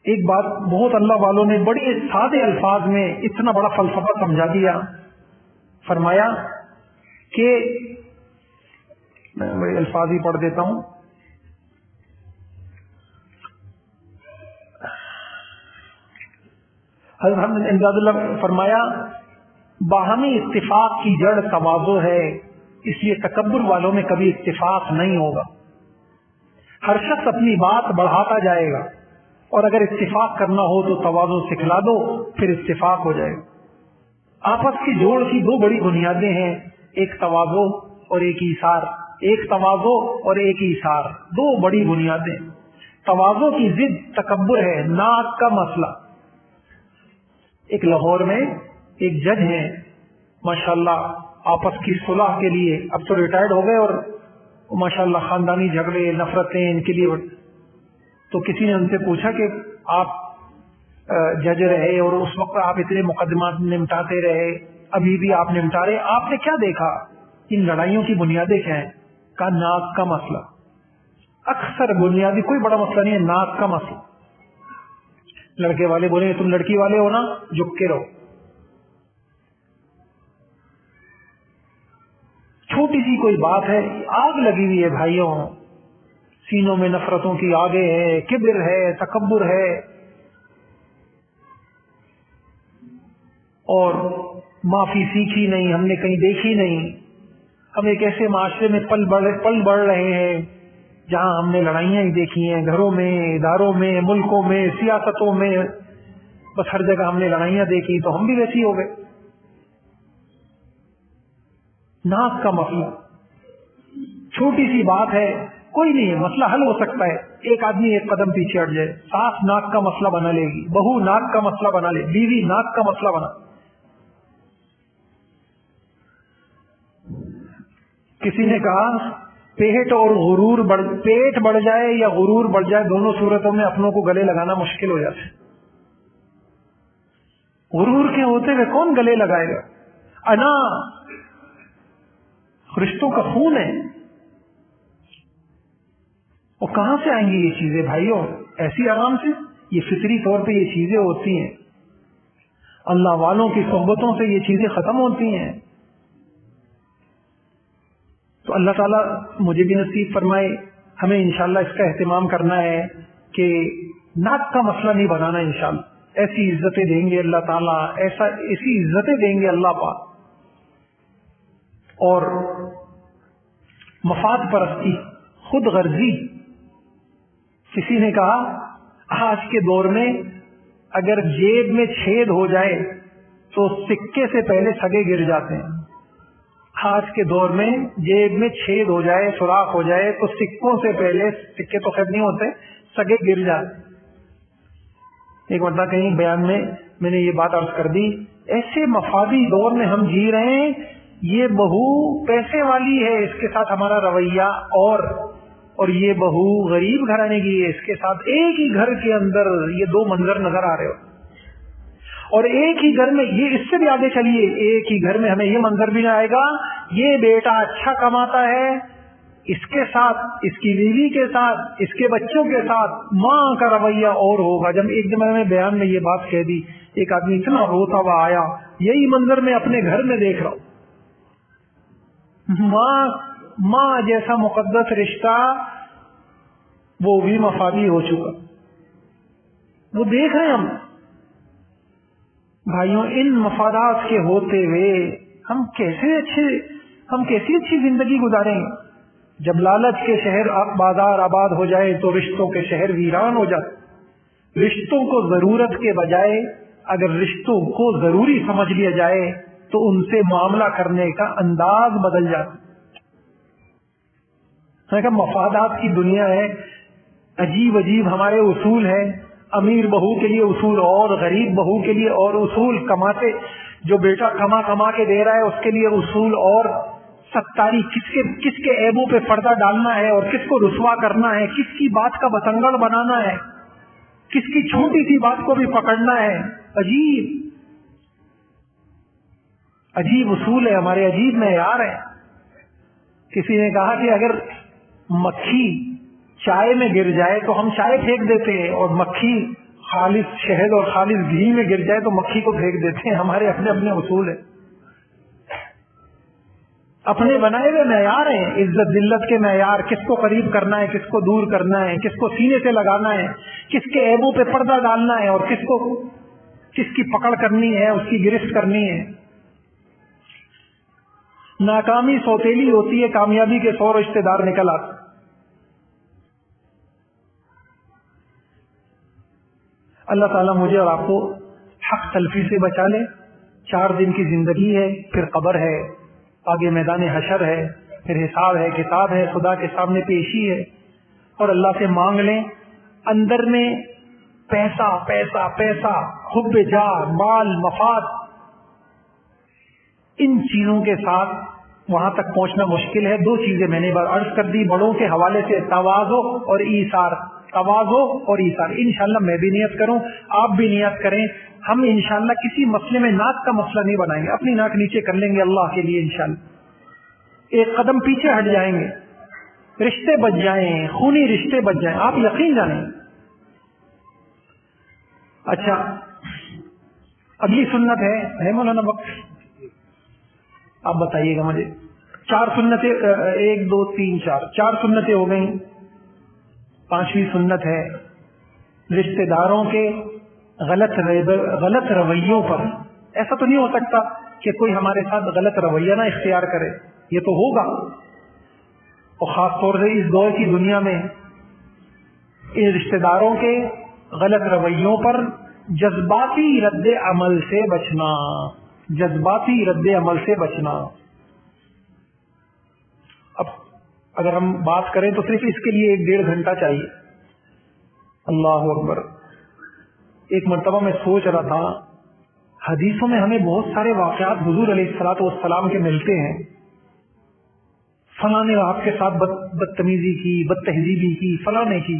ایک بات بہت اللہ والوں نے بڑے سادے الفاظ میں اتنا بڑا فلسفہ سمجھا دیا. فرمایا کہ میں بڑے الفاظ ہی پڑھ دیتا ہوں. حضرت امداد اللہ فرمایا باہمی اتفاق کی جڑ تواضع ہے، اس لیے تکبر والوں میں کبھی اتفاق نہیں ہوگا. ہر شخص اپنی بات بڑھاتا جائے گا، اور اگر اتفاق کرنا ہو تو تواضع سکھلا دو، پھر اتفاق ہو جائے گا. آپس کی جوڑ کی دو بڑی بنیادیں ہیں، ایک تواضع اور ایک ایثار. ایک تواضع اور ایک ایثار، دو بڑی بنیادیں. تواضع کی ضد تکبر ہے، ناک کا مسئلہ. ایک لاہور میں ایک جج ہیں ماشاءاللہ، آپس کی صلح کے لیے، اب تو ریٹائرڈ ہو گئے، اور ماشاءاللہ خاندانی جھگڑے نفرتیں ان کے لیے. تو کسی نے ان سے پوچھا کہ آپ جج رہے اور اس وقت آپ اتنے مقدمات نمٹاتے رہے، ابھی بھی آپ نمٹا رہے، آپ نے کیا دیکھا؟ ان لڑائیوں کی بنیادیں کیا ہیں؟ کہا ناک کا مسئلہ. اکثر بنیادی کوئی بڑا مسئلہ نہیں ہے، ناک کا مسئلہ. لڑکے والے بولے تم لڑکی والے ہو نا، جھک کے رہو. چھوٹی سی کوئی بات ہے، آگ لگی ہوئی ہے بھائیوں، سینوں میں نفرتوں کی آگے ہے، کبر ہے، تکبر ہے، اور معافی سیکھی نہیں، ہم نے کہیں دیکھی نہیں. ہم ایک ایسے معاشرے میں پل بڑھ رہے ہیں جہاں ہم نے لڑائیاں ہی دیکھی ہیں، گھروں میں، اداروں میں، ملکوں میں، سیاستوں میں، بس ہر جگہ ہم نے لڑائیاں دیکھی تو ہم بھی ویسی ہو گئے. ناک کا مسئلہ چھوٹی سی بات ہے، کوئی نہیں ہے، مسئلہ حل ہو سکتا ہے. ایک آدمی ایک قدم پیچھے ہٹ جائے، ساس ناک کا مسئلہ بنا لے گی، بہو ناک کا مسئلہ بنا لے، بیوی ناک کا مسئلہ بنا. کسی نے کہا پیٹ بڑھ جائے یا غرور بڑھ جائے، دونوں صورتوں میں اپنوں کو گلے لگانا مشکل ہو جاتا ہے. غرور کے ہوتے ہوئے کون گلے لگائے گا؟ انا رشتوں کا خون ہے. اور کہاں سے آئیں گی یہ چیزیں بھائیوں؟ ایسی آرام سے، یہ فطری طور پہ یہ چیزیں ہوتی ہیں. اللہ والوں کی صحبتوں سے یہ چیزیں ختم ہوتی ہیں. تو اللہ تعالیٰ مجھے بھی نصیب فرمائے، ہمیں انشاءاللہ اس کا اہتمام کرنا ہے کہ ناک کا مسئلہ نہیں بنانا. انشاءاللہ ایسی عزتیں دیں گے اللہ تعالیٰ، ایسی عزتیں دیں گے اللہ پاک. اور مفاد پرستی، خود غرضی. کسی نے کہا آج کے دور میں اگر جیب میں چھید ہو جائے تو سکے سے پہلے سگے گر جاتے ہیں. آج کے دور میں جیب میں چھید ہو جائے، سوراخ ہو جائے تو سکوں سے پہلے، سکے تو خیر نہیں ہوتے، سگے گر جاتے. ایک مرتبہ کہیں بیان میں میں نے یہ بات عرض کر دی، ایسے مفادی دور میں ہم جی رہے ہیں. یہ بہو پیسے والی ہے، اس کے ساتھ ہمارا رویہ، اور یہ بہو غریب گھرانے کی ہے، اس کے ساتھ ایک ہی گھر کے اندر یہ دو منظر نظر آ رہے ہو. اور ایک ہی گھر میں یہ، اس سے بھی آگے چلیے، ایک ہی گھر میں ہمیں یہ منظر بھی نہ آئے گا، یہ بیٹا اچھا کماتا ہے، اس کے ساتھ، اس کی بیوی کے ساتھ، اس کے بچوں کے ساتھ ماں کا رویہ اور ہوگا. جب ایک دن میں نے بیان میں یہ بات کہہ دی، ایک آدمی اتنا روتا ہوا آیا، یہی منظر میں اپنے گھر میں دیکھ رہا ہوں. ماں جیسا مقدس رشتہ وہ بھی مفادی ہو چکا، وہ دیکھ رہے ہیں ہم. بھائیوں ان مفادات کے ہوتے ہوئے ہم کیسی اچھی زندگی گزاریں گے؟ جب لالچ کے شہر بازار آباد ہو جائے تو رشتوں کے شہر ویران ہو جاتے. رشتوں کو ضرورت کے بجائے اگر رشتوں کو ضروری سمجھ لیا جائے تو ان سے معاملہ کرنے کا انداز بدل جاتا. مفادات کی دنیا ہے، عجیب ہمارے اصول ہیں. امیر بہو کے لیے اصول اور، غریب بہو کے لیے اور اصول، کماتے جو بیٹا کما کے دے رہا ہے اس کے لیے اصول اور. ستاری کس کے عیبوں پہ پردہ ڈالنا ہے اور کس کو رسوا کرنا ہے، کس کی بات کا بتنگڑ بنانا ہے، کس کی چھوٹی سی بات کو بھی پکڑنا ہے. عجیب اصول ہے ہمارے، عجیب معیار ہے. کسی نے کہا کہ اگر مکھی چائے میں گر جائے تو ہم چائے پھینک دیتے ہیں، اور مکھی خالص شہد اور خالص گھی میں گر جائے تو مکھی کو پھینک دیتے ہیں. ہمارے اپنے اپنے اصول ہیں. اپنے بنائے ہوئے معیار ہیں، عزت ذلت کے معیار، کس کو قریب کرنا ہے، کس کو دور کرنا ہے، کس کو سینے سے لگانا ہے، کس کے عیبوں پہ پردہ ڈالنا ہے، اور کس کی پکڑ کرنی ہے، اس کی گرفت کرنی ہے۔ ناکامی سوتیلی ہوتی ہے، کامیابی کے 100 رشتے دار نکل آتے۔ اللہ تعالیٰ مجھے اور آپ کو حق تلفی سے بچا لے۔ 4 دن کی زندگی ہے، پھر قبر ہے، آگے میدان حشر ہے، پھر حساب ہے، کتاب ہے، خدا کے سامنے پیشی ہے، اور اللہ سے مانگ لیں۔ اندر میں پیسہ پیسہ پیسہ، حب جاہ، مال، مفاد، ان چیزوں کے ساتھ وہاں تک پہنچنا مشکل ہے۔ 2 چیزیں میں نے عرض کر دی بڑوں کے حوالے سے، تواضع اور ایثار۔ تواضع اور ایثار انشاءاللہ میں بھی نیت کروں، آپ بھی نیت کریں۔ ہم انشاءاللہ کسی مسئلے میں ناک کا مسئلہ نہیں بنائیں گے، اپنی ناک نیچے کر لیں گے اللہ کے لیے انشاءاللہ، ایک قدم پیچھے ہٹ جائیں گے، رشتے بچ جائیں، خونی رشتے بچ جائیں، آپ یقین جانیں۔ اچھا، اگلی سنت ہے مولانا وقت، آپ بتائیے گا مجھے۔ 4 سنتیں، 1 2 3 4 سنتیں ہو گئیں۔ 5ویں سنت ہے رشتے داروں کے غلط رویوں پر۔ ایسا تو نہیں ہو سکتا کہ کوئی ہمارے ساتھ غلط رویہ نہ اختیار کرے، یہ تو ہوگا، اور خاص طور سے اس دور کی دنیا میں ان رشتے داروں کے غلط رویوں پر جذباتی رد عمل سے بچنا، جذباتی رد عمل سے بچنا۔ اب اگر ہم بات کریں تو صرف اس کے لیے 1-1.5 گھنٹہ چاہیے۔ اللہ اکبر۔ ایک مرتبہ میں سوچ رہا تھا، حدیثوں میں ہمیں بہت سارے واقعات حضور علیہ الصلوۃ والسلام کے ملتے ہیں، فلاں نے آپ کے ساتھ بدتمیزی کی، بد تہذیبی کی، فلاں نے کی۔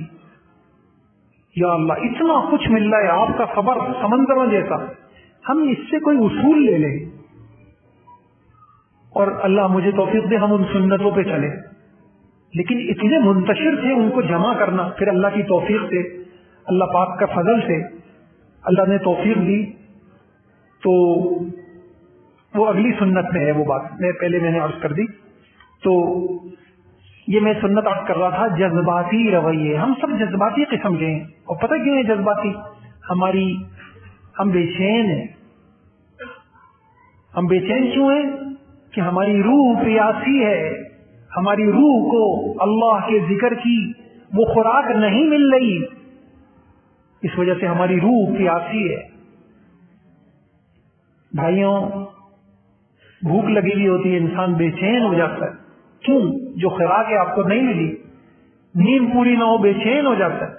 یا اللہ، اتنا کچھ مل رہا ہے، آپ کا خبر سمندروں جیسا۔ ہم اس سے کوئی اصول لے لیں، اور اللہ مجھے توفیق دے ہم ان سنتوں پہ چلیں۔ لیکن اتنے منتشر تھے، ان کو جمع کرنا، پھر اللہ کی توفیق سے، اللہ پاک کا فضل سے اللہ نے توفیق دی، تو وہ اگلی سنت میں ہے۔ وہ بات میں نے عرض کر دی۔ تو یہ میں سنت عرض کر رہا تھا، جذباتی رویے۔ ہم سب جذباتی قسم کے ہیں، اور پتہ کیوں ہے جذباتی؟ ہم بے چین ہیں۔ ہم بے چین کیوں ہیں؟ کہ ہماری روح پیاسی ہے، ہماری روح کو اللہ کے ذکر کی وہ خوراک نہیں مل رہی، اس وجہ سے ہماری روح پیاسی ہے۔ بھائیوں، بھوک لگی ہوئی ہوتی ہے، انسان بے چین ہو جاتا ہے۔ کیوں؟ جو خوراک ہے آپ کو نہیں ملی، نیند پوری نہ ہو، بے چین ہو جاتا ہے۔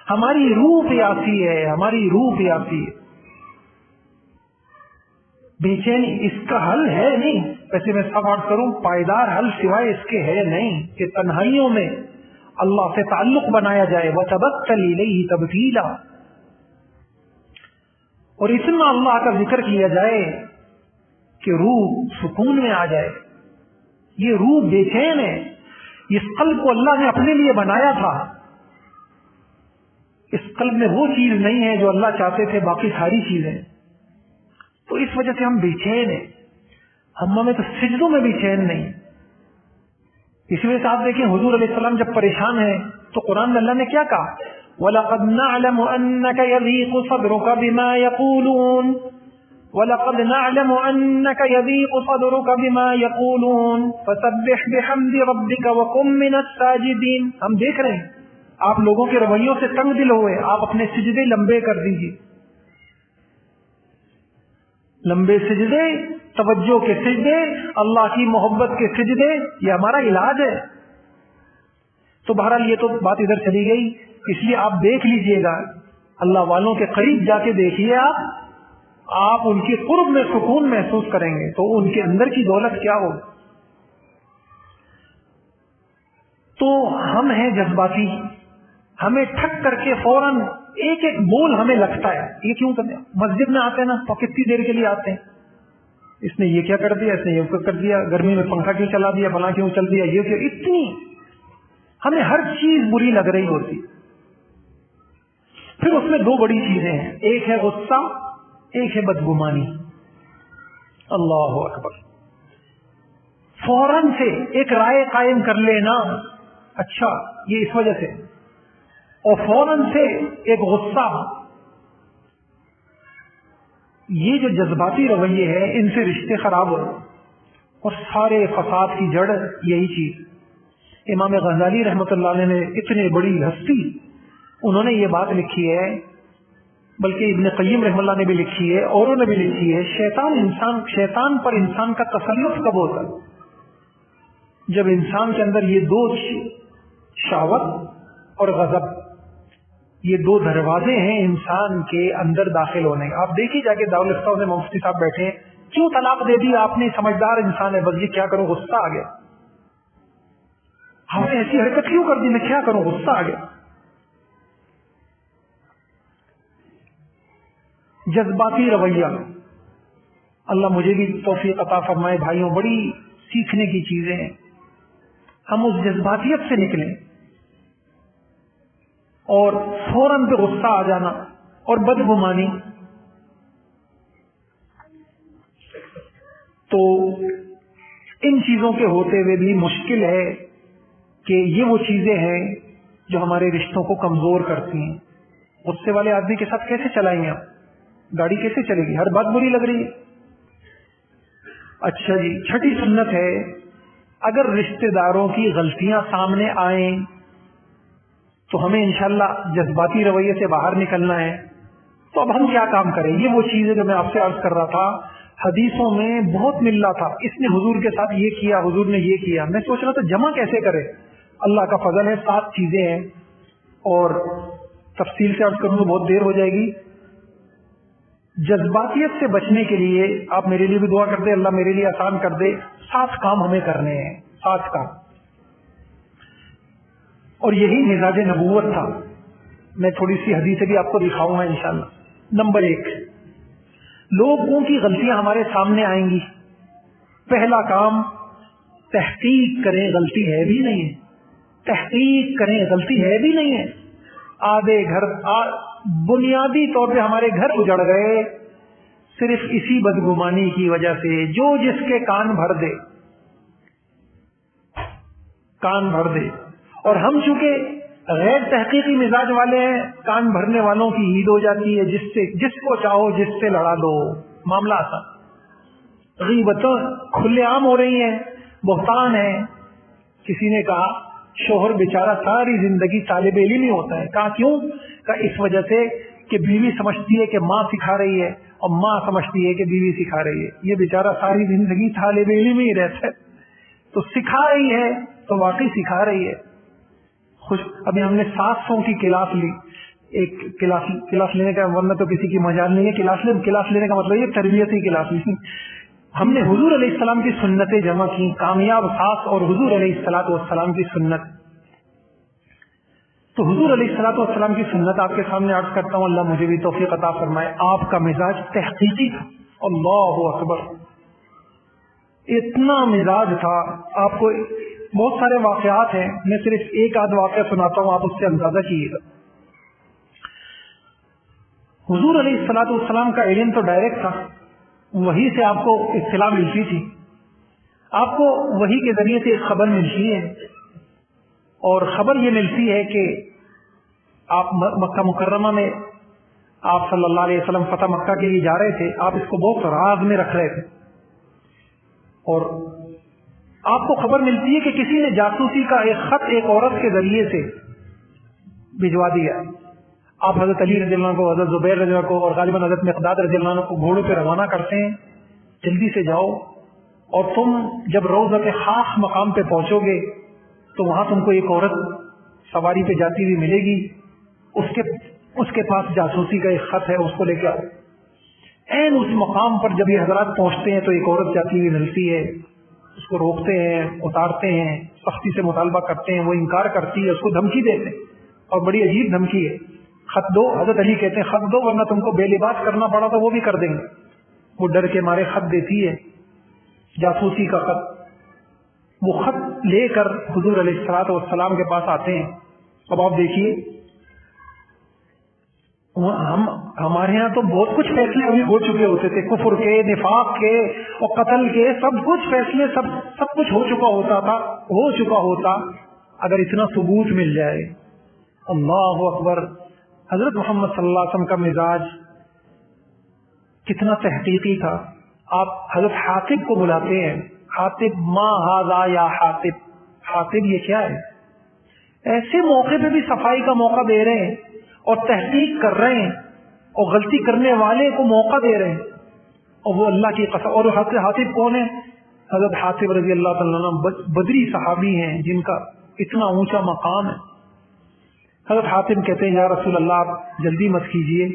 ہماری روح پیاسی ہے، ہماری روح پیاسی ہے۔ بے چینی اس کا حل ہے نہیں، ویسے میں سب عرض کروں، پائیدار حل سوائے اس کے ہے نہیں کہ تنہائیوں میں اللہ سے تعلق بنایا جائے، وَتَبَتَّلْ إِلَيْهِ تَبْتِيلًا، اور اتنا اللہ کا ذکر کیا جائے کہ روح سکون میں آ جائے۔ یہ روح بے چین ہے، اس قلب کو اللہ نے اپنے لیے بنایا تھا، اس قلب میں وہ چیز نہیں ہے جو اللہ چاہتے تھے، باقی ساری چیزیں، تو اس وجہ سے ہم بے چین ہیں۔ ہم میں تو سجدوں میں بھی چین نہیں۔ اسی وجہ سے آپ دیکھیں حضور علیہ السلام جب پریشان ہیں تو قرآن میں اللہ نے کیا کہا؟ وَلَقَدْ نَعْلَمُ أَنَّكَ يَضِيقُ صَدْرُكَ بِمَا يَقُولُونَ وَلَقَدْ نَعْلَمُ أَنَّكَ يَضِيقُ صَدْرُكَ بِمَا يَقُولُونَ فَسَبِّحْ بِحَمْدِ رَبِّكَ وَكُن مِّنَ السَّاجِدِينَ۔ ہم دیکھ رہے ہیں آپ لوگوں کے رویوں سے تنگ دل ہوئے، آپ اپنے سجدے لمبے کر دیجیے، لمبے سجدے، توجہ کے سجدے، اللہ کی محبت کے سجدے، یہ ہمارا علاج ہے۔ تو بہرحال یہ تو بات ادھر چلی گئی، اس لیے آپ دیکھ لیجئے گا، اللہ والوں کے قریب جا کے دیکھیے، آپ ان کے قرب میں سکون محسوس کریں گے، تو ان کے اندر کی دولت کیا ہو۔ تو ہم ہیں جذباتی، ہمیں ٹھک کر کے فوراً ایک ایک بول ہمیں لگتا ہے، یہ کیوں کرتے ہیں؟ مسجد میں آتے ہیں نا تو کتنی دیر کے لیے آتے ہیں، اس نے یہ کیا کر دیا، اس نے یہ کر دیا، گرمی میں پنکھا کیوں چلا دیا، فلاں کیوں چل دیا، یہ کیوں، اتنی ہمیں ہر چیز بری لگ رہی ہوتی۔ پھر اس میں 2 بڑی چیزیں ہیں، ایک ہے غصہ، ایک ہے بدگمانی۔ اللہ اکبر۔ فوراً سے ایک رائے قائم کر لینا، اچھا یہ اس وجہ سے، اور فوراً سے ایک غصہ، یہ جو جذباتی رویے ہیں ان سے رشتے خراب ہو اور سارے فساد کی جڑ یہی چیز۔ امام غزالی رحمۃ اللہ علیہ نے اتنے بڑی ہستی، انہوں نے یہ بات لکھی ہے، بلکہ ابن قیم رحمۃ اللہ نے بھی لکھی ہے، اوروں نے بھی لکھی ہے، شیطان پر انسان کا تسلط کب ہوتا ہے؟ جب انسان کے اندر یہ دو شہوت اور غضب، یہ دو دروازے ہیں انسان کے اندر داخل ہونے۔ آپ دیکھیے جا کے دارالفتہ میں مفتی صاحب بیٹھے ہیں، کیوں طلاق دے دی آپ نے؟ سمجھدار انسان ہے، بس یہ کیا کروں، غصہ آ گیا، ہم نے ایسی حرکت کیوں کر دی، میں کیا کروں، غصہ آ گیا۔ جذباتی رویہ، اللہ مجھے بھی توفیق عطا فرمائے بھائیوں، بڑی سیکھنے کی چیزیں ہیں، ہم اس جذباتیت سے نکلیں، اور فوراً پہ غصہ آ جانا اور بدگمانی، تو ان چیزوں کے ہوتے ہوئے بھی مشکل ہے کہ یہ وہ چیزیں ہیں جو ہمارے رشتوں کو کمزور کرتی ہیں۔ غصے والے آدمی کے ساتھ کیسے چلائیں گے آپ؟ گاڑی کیسے چلے گی؟ ہر بات بری لگ رہی ہے۔ اچھا جی، چھٹی سنت ہے، اگر رشتہ داروں کی غلطیاں سامنے آئیں تو ہمیں انشاءاللہ جذباتی رویے سے باہر نکلنا ہے۔ تو اب ہم کیا کام کریں؟ یہ وہ چیز ہے جو میں آپ سے عرض کر رہا تھا، حدیثوں میں بہت مل رہا تھا، اس نے حضور کے ساتھ یہ کیا، حضور نے یہ کیا، میں سوچ رہا تھا جمع کیسے کرے۔ اللہ کا فضل ہے، 7 چیزیں ہیں، اور تفصیل سے عرض کروں تو بہت دیر ہو جائے گی۔ جذباتیت سے بچنے کے لیے آپ میرے لیے بھی دعا کر دیں، اللہ میرے لیے آسان کر دے۔ 7 کام ہمیں کرنے ہیں، 7 کام، اور یہی مزاج نبوت تھا۔ میں تھوڑی سی حدیثیں بھی آپ کو دکھاؤں گا انشاءاللہ۔ نمبر 1، لوگوں کی غلطیاں ہمارے سامنے آئیں گی، پہلا کام تحقیق کریں غلطی ہے بھی نہیں ہے، تحقیق کریں غلطی ہے بھی نہیں ہے۔ آدھے گھر بنیادی طور پہ ہمارے گھر اجڑ گئے صرف اسی بدگمانی کی وجہ سے، جو جس کے کان بھر دے، کان بھر دے، اور ہم چونکہ غیر تحقیقی مزاج والے ہیں، کان بھرنے والوں کی عید ہو جاتی ہے، جس کو چاہو جس سے لڑا دو، معاملہ آسان۔ غیبتیں کھلے عام ہو رہی ہیں، بہتان ہے۔ کسی نے کہا شوہر بیچارہ ساری زندگی طالب علم ہی ہوتا ہے، کہا کیوں؟ کہا اس وجہ سے کہ بیوی سمجھتی ہے کہ ماں سکھا رہی ہے، اور ماں سمجھتی ہے کہ بیوی سکھا رہی ہے، یہ بیچارہ ساری زندگی طالب علم ہی رہتا ہے، تو سکھا رہی ہے تو واقعی سکھا رہی ہے۔ ابھی ہم نے 700 کی کلاس لی، ایک کلاس لینے کا ورنہ تو کسی کی مجال نہیں ہے، کلاس لینے کا مطلب یہ تربیتی کلاس لی۔ ہم نے حضور علیہ السلام کی سنتیں جمع کی، کامیاب ساس اور حضور علیہ السلام کی سنت۔ تو حضور علیہ السلام کی سنت آپ کے سامنے عرض کرتا ہوں، اللہ مجھے بھی توفیق عطا فرمائے۔ آپ کا مزاج تحقیقی تھا، اللہ اکبر، اتنا مزاج تھا۔ آپ کو بہت سارے واقعات ہیں، میں صرف ایک آدھ واقعہ سناتا ہوں، آپ اس سے اندازہ کیجیے گا۔ حضور علیہ السلام کا علم تو ڈائریکٹ تھا، وہی سے آپ کو اطلاع ملتی تھی، آپ کو وہی کے ذریعے سے ایک خبر ملتی ہے، اور خبر یہ ملتی ہے کہ آپ مکہ مکرمہ میں آپ صلی اللہ علیہ وسلم فتح مکہ کے لیے جا رہے تھے، آپ اس کو بہت راز میں رکھ رہے تھے، اور آپ کو خبر ملتی ہے کہ کسی نے جاسوسی کا ایک خط ایک عورت کے ذریعے سے بھجوا دیا۔ آپ حضرت علی رضی اللہ عنہ کو، حضرت زبیر رضی اللہ عنہ کو، اور غالباً حضرت مقداد رضی اللہ عنہ کو گھوڑوں پہ روانہ کرتے ہیں، جلدی سے جاؤ، اور تم جب روضہ کے خاص مقام پہ پہنچو گے تو وہاں تم کو ایک عورت سواری پہ جاتی ہوئی ملے گی، اس کے پاس جاسوسی کا ایک خط ہے، اس کو لے کے آؤ۔ این اس مقام پر جب یہ حضرات پہنچتے ہیں تو ایک عورت جاتی ہوئی ملتی ہے، اس کو روکتے ہیں، اتارتے ہیں، سختی سے مطالبہ کرتے ہیں، وہ انکار کرتی ہے، اس کو دھمکی دیتے ہیں، اور بڑی عجیب دھمکی ہے، خط دو۔ حضرت علی کہتے ہیں خط دو ورنہ تم کو بے لباس کرنا پڑا تو وہ بھی کر دیں گے۔ وہ ڈر کے مارے خط دیتی ہے، جاسوسی کا خط۔ وہ خط لے کر حضور علیہ السلام کے پاس آتے ہیں۔ اب آپ دیکھیے، ہمارے ہاں تو بہت کچھ فیصلے ابھی ہو چکے ہوتے تھے، کفر کے، نفاق کے اور قتل کے، سب کچھ فیصلے سب کچھ ہو چکا ہوتا اگر اتنا ثبوت مل جائے۔ اللہ اکبر! حضرت محمد صلی اللہ علیہ وسلم کا مزاج کتنا تحقیقی تھا۔ آپ حضرت حاطب کو بلاتے ہیں، حاطب ما ھذا یا حاطب، حاطب یہ کیا ہے؟ ایسے موقع پہ بھی صفائی کا موقع دے رہے ہیں اور تحقیق کر رہے ہیں اور غلطی کرنے والے کو موقع دے رہے ہیں، اور وہ اللہ کی قسم۔ اور حضرت حاطب کون ہے؟ حضرت حاطب رضی اللہ تعالیٰ عنہ بدری صحابی ہیں جن کا اتنا اونچا مقام ہے۔ حضرت حاطب کہتے ہیں یا رسول اللہ آپ جلدی مت کیجیے،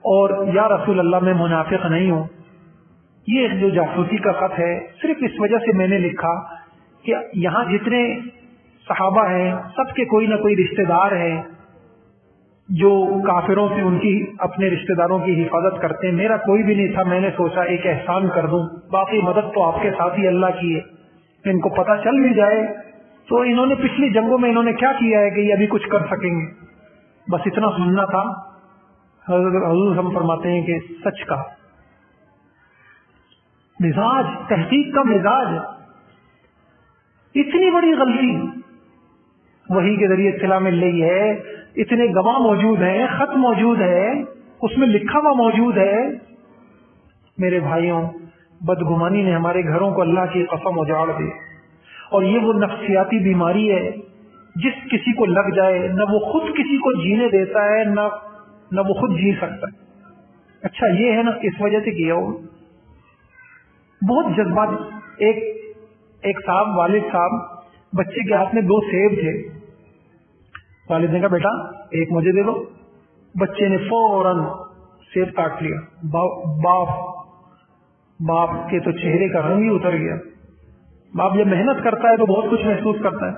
اور یا رسول اللہ میں منافق نہیں ہوں، یہ جو جاسوسی کا خط ہے صرف اس وجہ سے میں نے لکھا کہ یہاں جتنے صحابہ ہیں سب کے کوئی نہ کوئی رشتہ دار ہیں جو کافروں سے ان کی اپنے رشتہ داروں کی حفاظت کرتے ہیں، میرا کوئی بھی نہیں تھا، میں نے سوچا ایک احسان کر دوں، باقی مدد تو آپ کے ساتھ ہی اللہ کی ہے، ان کو پتہ چل بھی جائے تو انہوں نے پچھلی جنگوں میں انہوں نے کیا کیا ہے کہ یہ ابھی کچھ کر سکیں گے، بس اتنا سننا تھا۔ حضور ہم فرماتے ہیں کہ سچ کا مزاج، تحقیق کا مزاج، اتنی بڑی غلطی وحی کے ذریعے اطلاع مل رہی ہے، اتنے گواہ موجود ہیں، خط موجود ہے، اس میں لکھا ہوا موجود ہے۔ میرے بھائیوں، بدگمانی نے ہمارے گھروں کو اللہ کی قسم اجاڑ دی، اور یہ وہ نفسیاتی بیماری ہے جس کسی کو لگ جائے نہ وہ خود کسی کو جینے دیتا ہے نہ وہ خود جی سکتا ہے۔ اچھا یہ ہے نا اس وجہ سے کیا ہو بہت جذبات۔ ایک صاحب، والد صاحب، بچے کے ہاتھ میں 2 سیب تھے، والد نے کہا بیٹا ایک مجھے دے دو، بچے نے فوراً سیب کاٹ لیا۔ باپ کے تو چہرے کا رنگ ہی اتر گیا۔ باپ جب محنت کرتا ہے تو بہت کچھ محسوس کرتا ہے۔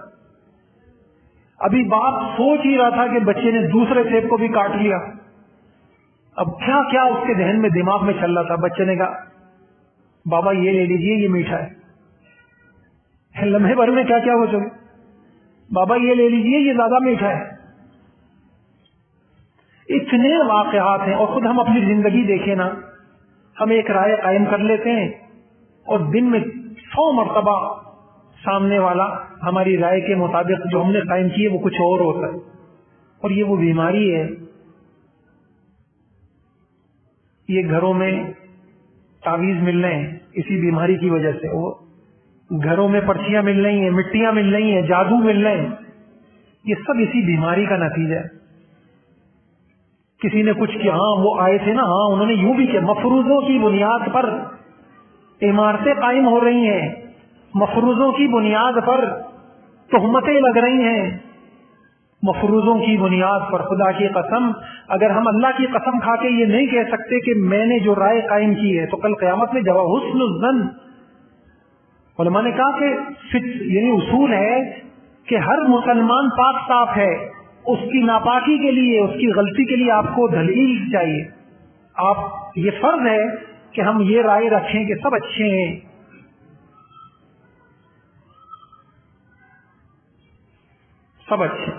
ابھی باپ سوچ ہی رہا تھا کہ بچے نے دوسرے سیب کو بھی کاٹ لیا۔ اب کیا کیا اس کے ذہن میں، دماغ میں چل رہا تھا۔ بچے نے کہا بابا یہ لے لیجئے، یہ میٹھا ہے۔ لمحے بھر میں کیا کیا ہو چکے، بابا یہ لے لیجئے، یہ زیادہ میٹھا ہے۔ اتنے واقعات ہیں، اور خود ہم اپنی زندگی دیکھیں نا، ہم ایک رائے قائم کر لیتے ہیں اور دن میں 100 مرتبہ سامنے والا ہماری رائے کے مطابق جو ہم نے قائم کی ہے وہ کچھ اور ہوتا ہے، اور یہ وہ بیماری ہے۔ یہ گھروں میں تعویذ مل رہے ہیں اسی بیماری کی وجہ سے، وہ گھروں میں پرچیاں مل رہی ہیں، مٹیاں مل رہی ہیں، جادو مل رہے ہیں، یہ سب اسی بیماری کا نتیجہ ہے۔ کسی نے کچھ کیا، ہاں وہ آئے تھے نا، ہاں انہوں نے یوں بھی کیا، مفروضوں کی بنیاد پر عمارتیں قائم ہو رہی ہیں، مفروضوں کی بنیاد پر تہمتیں لگ رہی ہیں، مفروضوں کی بنیاد پر۔ خدا کی قسم، اگر ہم اللہ کی قسم کھا کے یہ نہیں کہہ سکتے کہ میں نے جو رائے قائم کی ہے، تو کل قیامت میں جواب حسن الظن، علماء نے کہا کہ یعنی اصول ہے کہ ہر مسلمان پاک صاف ہے، اس کی ناپاکی کے لیے، اس کی غلطی کے لیے آپ کو دلیل چاہیے۔ آپ یہ فرض ہے کہ ہم یہ رائے رکھیں کہ سب اچھے ہیں، سب اچھے۔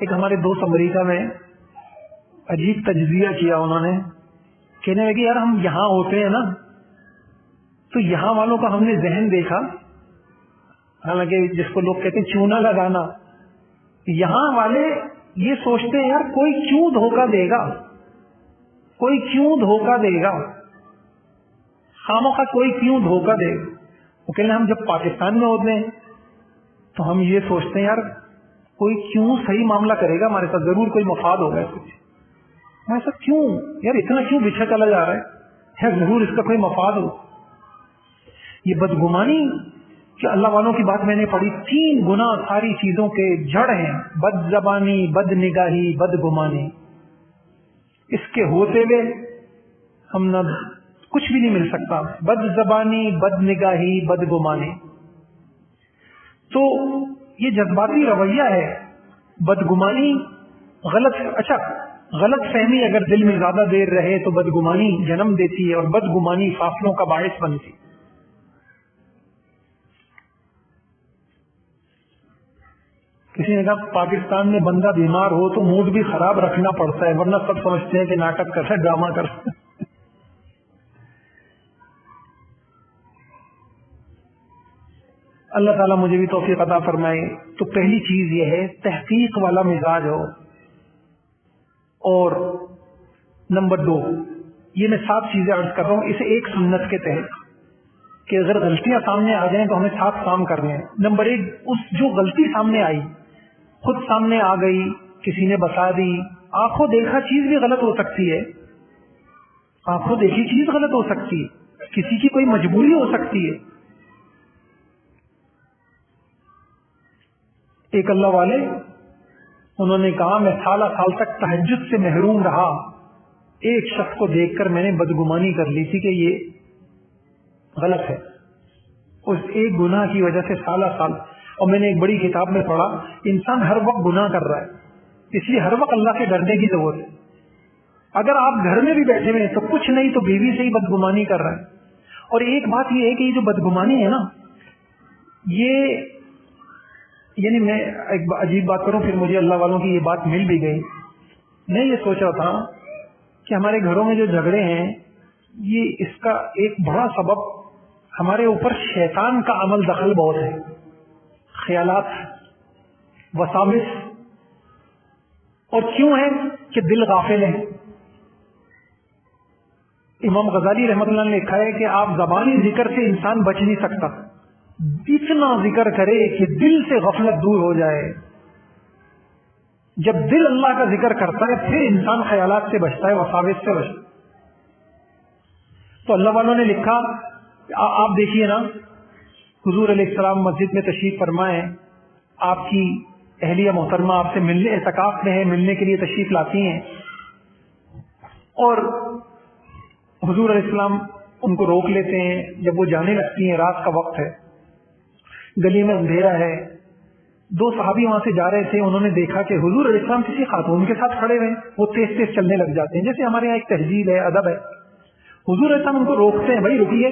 ایک ہمارے دوست امریکہ میں عجیب تجزیہ کیا انہوں نے، کہنے لگے یار ہم یہاں ہوتے ہیں نا تو یہاں والوں کا ہم نے ذہن دیکھا، حالانکہ جس کو لوگ کہتے ہیں چونا لگانا، یہاں والے یہ سوچتے ہیں یار کوئی کیوں دھوکہ دے گا، کوئی کیوں دھوکہ دے گا، خامخواہ کوئی کیوں دھوکہ دے گا۔ وہ کہنے ہم جب پاکستان میں ہوتے ہیں تو ہم یہ سوچتے ہیں یار کوئی کیوں صحیح معاملہ کرے گا ہمارے ساتھ، ضرور کوئی مفاد ہوگا کچھ، ایسا کیوں یار اتنا کیوں بچھا چلا جا رہا ہے، ضرور اس کا کوئی مفاد ہو۔ یہ بدگمانی کہ اللہ والوں کی بات میں نے پڑھی، 3 گنا ساری چیزوں کے جڑ ہیں، بد زبانی، بد نگاہی، بد گمانی۔ اس کے ہوتے ہوئے ہم نہ کچھ بھی نہیں مل سکتا، بد زبانی، بد نگاہی، بد گمانی۔ تو یہ جذباتی رویہ ہے، بدگمانی، غلط فہمی اگر دل میں زیادہ دیر رہے تو بدگمانی جنم دیتی ہے، اور بدگمانی فاصلوں کا باعث بنتی۔ کسی نے کہا پاکستان میں بندہ بیمار ہو تو موڈ بھی خراب رکھنا پڑتا ہے، ورنہ سب سمجھتے ہیں کہ ناٹک کر رہا ہے، ڈرامہ کر رہا ہے۔ اللہ تعالیٰ مجھے بھی توفیق عطا فرمائے۔ تو پہلی چیز یہ ہے تحقیق والا مزاج ہو، اور نمبر 2 یہ میں 7 چیزیں عرض کر رہا ہوں اسے ایک سنت کے تحت کہ اگر غلطیاں سامنے آ جائیں تو ہمیں 7 کام کرنے ہیں۔ نمبر 1، اس جو غلطی سامنے آئی، خود سامنے آ گئی، کسی نے بتا دی، آنکھوں دیکھا چیز بھی غلط ہو سکتی ہے، آنکھوں دیکھی چیز غلط ہو سکتی ہے، کسی کی کوئی مجبوری ہو سکتی ہے۔ ایک اللہ والے انہوں نے کہا میں سالہ سال تک تہجد سے محروم رہا، ایک شخص کو دیکھ کر میں نے بدگمانی کر لی تھی کہ یہ غلط ہے، اس ایک گناہ کی وجہ سے سالہ سال۔ اور میں نے ایک بڑی کتاب میں پڑھا انسان ہر وقت گناہ کر رہا ہے، اس لیے ہر وقت اللہ سے ڈرنے کی ضرورت ہے۔ اگر آپ گھر میں بھی بیٹھے ہوئے ہیں تو کچھ نہیں تو بیوی سے ہی بدگمانی کر رہے ہیں۔ اور ایک بات یہ ہے کہ یہ جو بدگمانی ہے نا، یہ یعنی میں ایک عجیب بات کروں، پھر مجھے اللہ والوں کی یہ بات مل بھی گئی۔ میں یہ سوچ رہا تھا کہ ہمارے گھروں میں جو جھگڑے ہیں، یہ اس کا ایک بڑا سبب ہمارے اوپر شیطان کا عمل دخل بہت ہے، خیالات، وساوس۔ اور کیوں ہے کہ دل غافل ہے۔ امام غزالی رحمۃ اللہ نے لکھا ہے کہ آپ زبانی ذکر سے انسان بچ نہیں سکتا، اتنا ذکر کرے کہ دل سے غفلت دور ہو جائے۔ جب دل اللہ کا ذکر کرتا ہے پھر انسان خیالات سے بچتا ہے، وساوس سے بچتا ہے۔ تو اللہ والوں نے لکھا، آپ دیکھیے نا، حضور علیہ السلام مسجد میں تشریف فرمائے، آپ کی اہلیہ محترمہ آپ سے ملنے، اعتکاف میں ہے، ملنے کے لیے تشریف لاتی ہیں، اور حضور علیہ السلام ان کو روک لیتے ہیں۔ جب وہ جانے لگتی ہیں، رات کا وقت ہے، گلی میں اندھیرا ہے، 2 صحابی وہاں سے جا رہے تھے، انہوں نے دیکھا کہ حضور علیہ السلام کسی خاتون کے ساتھ کھڑے ہوئے، وہ تیز تیز چلنے لگ جاتے ہیں، جیسے ہمارے یہاں ایک تہذیب ہے، ادب ہے۔ حضور علیہ السلام ان کو روکتے ہیں، بھائی رکیے،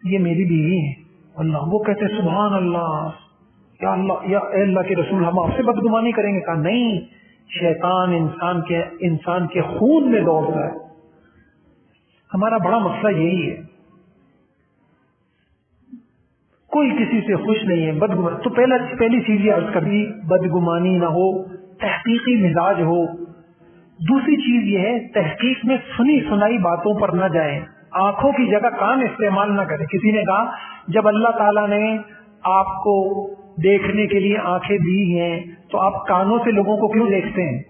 یہ میری بیوی ہے۔ اللہ، وہ کہتے ہیں سبحان اللہ، یا اللہ، یا اے اللہ کے رسول، ہم آپ سے بدگمانی کریں گے؟ کہا نہیں، شیطان انسان کے خون میں دوڑتا ہے۔ ہمارا بڑا مسئلہ یہی ہے، کوئی کسی سے خوش نہیں ہے، بدگمانی۔ تو پہلی چیز یہ عرض کر دی، بدگمانی نہ ہو، تحقیقی مزاج ہو۔ دوسری چیز یہ ہے تحقیق میں سنی سنائی باتوں پر نہ جائیں، آنکھوں کی جگہ کان استعمال نہ کریں۔ کسی نے کہا جب اللہ تعالیٰ نے آپ کو دیکھنے کے لیے آنکھیں دی ہیں تو آپ کانوں سے لوگوں کو کیوں دیکھتے ہیں؟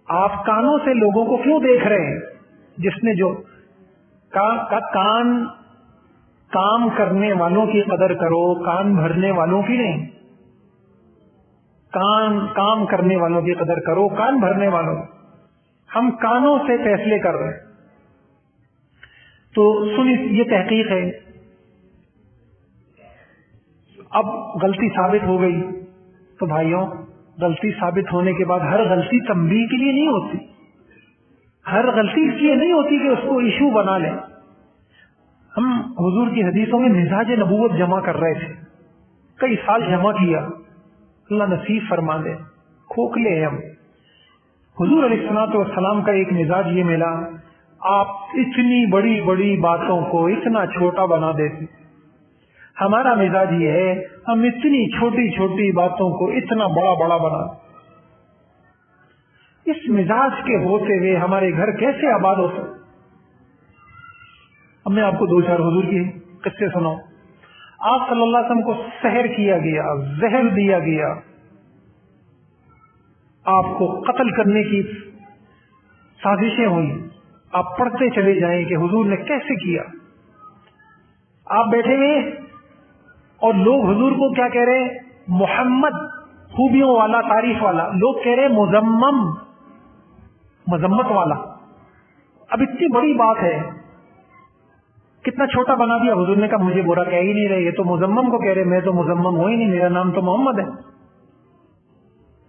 آپ کانوں سے لوگوں کو کیوں دیکھ رہے ہیں؟ جس نے جو کان کام کرنے والوں کی قدر کرو، کان بھرنے والوں کی نہیں۔ کام کرنے والوں کی قدر کرو، کان بھرنے والوں۔ ہم کانوں سے فیصلے کر رہے ہیں۔ تو سنی، یہ تحقیق ہے۔ اب غلطی ثابت ہو گئی تو بھائیوں، غلطی ثابت ہونے کے بعد ہر غلطی تنبیہ کے لیے نہیں ہوتی، ہر غلطی اس لیے نہیں ہوتی کہ اس کو ایشو بنا لیں۔ ہم حضور کی حدیثوں میں مزاج نبوت جمع کر رہے تھے، کئی سال جمع کیا، اللہ نصیب فرما دے، کھوکھلے ہیں ہم۔ حضور علیہ الصلوۃ والسلام کا ایک مزاج یہ ملا، آپ اتنی بڑی بڑی باتوں کو اتنا چھوٹا بنا دیتے۔ ہمارا مزاج یہ ہے، ہم اتنی چھوٹی چھوٹی باتوں کو اتنا بڑا بڑا بنا۔ اس مزاج کے ہوتے ہوئے ہمارے گھر کیسے آباد ہو سکتے؟ اب میں آپ کو 2-4 حضور کی قصے سناؤں۔ آپ صلی اللہ علیہ وسلم کو سحر کیا گیا، زہر دیا گیا، آپ کو قتل کرنے کی سازشیں ہوئی۔ آپ پڑھتے چلے جائیں کہ حضور نے کیسے کیا۔ آپ بیٹھے ہوئے اور لوگ حضور کو کیا کہہ رہے ہیں؟ محمد، خوبیوں والا، تعریف والا۔ لوگ کہہ رہے مذمم، مذمت والا۔ اب اتنی بڑی بات ہے، کتنا چھوٹا بنا دیا۔ حضور نے کہا مجھے برا کہہ ہی نہیں رہے، یہ تو مذمم کو کہہ رہے، میں تو مذمم ہو ہی نہیں، میرا نام تو محمد ہے۔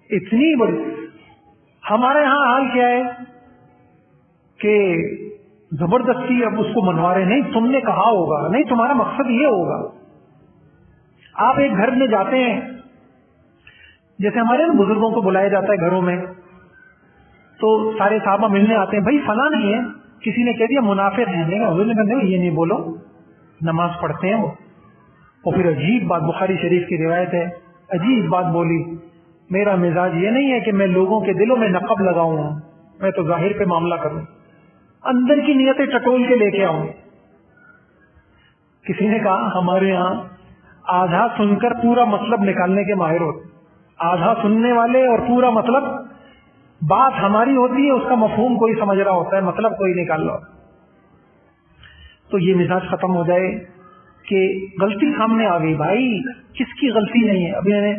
اتنی بڑی۔ ہمارے ہاں حال کیا ہے کہ زبردستی اب اس کو منوا رہے، نہیں تم نے کہا ہوگا، نہیں تمہارا مقصد یہ ہوگا۔ آپ ایک گھر میں جاتے ہیں، جیسے ہمارے بزرگوں کو بلایا جاتا ہے گھروں میں تو سارے صحابہ ملنے آتے ہیں، بھائی فلاں نہیں ہے، کسی نے کہہ دیا منافق ہیں، حضور نے کہا یہ نہیں بولو، نماز پڑھتے ہیں وہ. اور پھر عجیب بات، بخاری شریف کی روایت ہے، عجیب بات بولی، میرا مزاج یہ نہیں ہے کہ میں لوگوں کے دلوں میں نقب لگاؤں، میں تو ظاہر پہ معاملہ کروں، اندر کی نیتیں ٹٹول کے لے کے آؤں. کسی نے کہا ہمارے یہاں آدھا سن کر پورا مطلب نکالنے کے ماہر ہوتے، آدھا سننے والے اور پورا مطلب، بات ہماری ہوتی ہے اس کا مفہوم کوئی سمجھ رہا ہوتا ہے، مطلب کوئی نکال رہا. تو یہ مزاج ختم ہو جائے کہ غلطی سامنے آ گئی، بھائی کس کی غلطی نہیں ہے. ابھی میں نے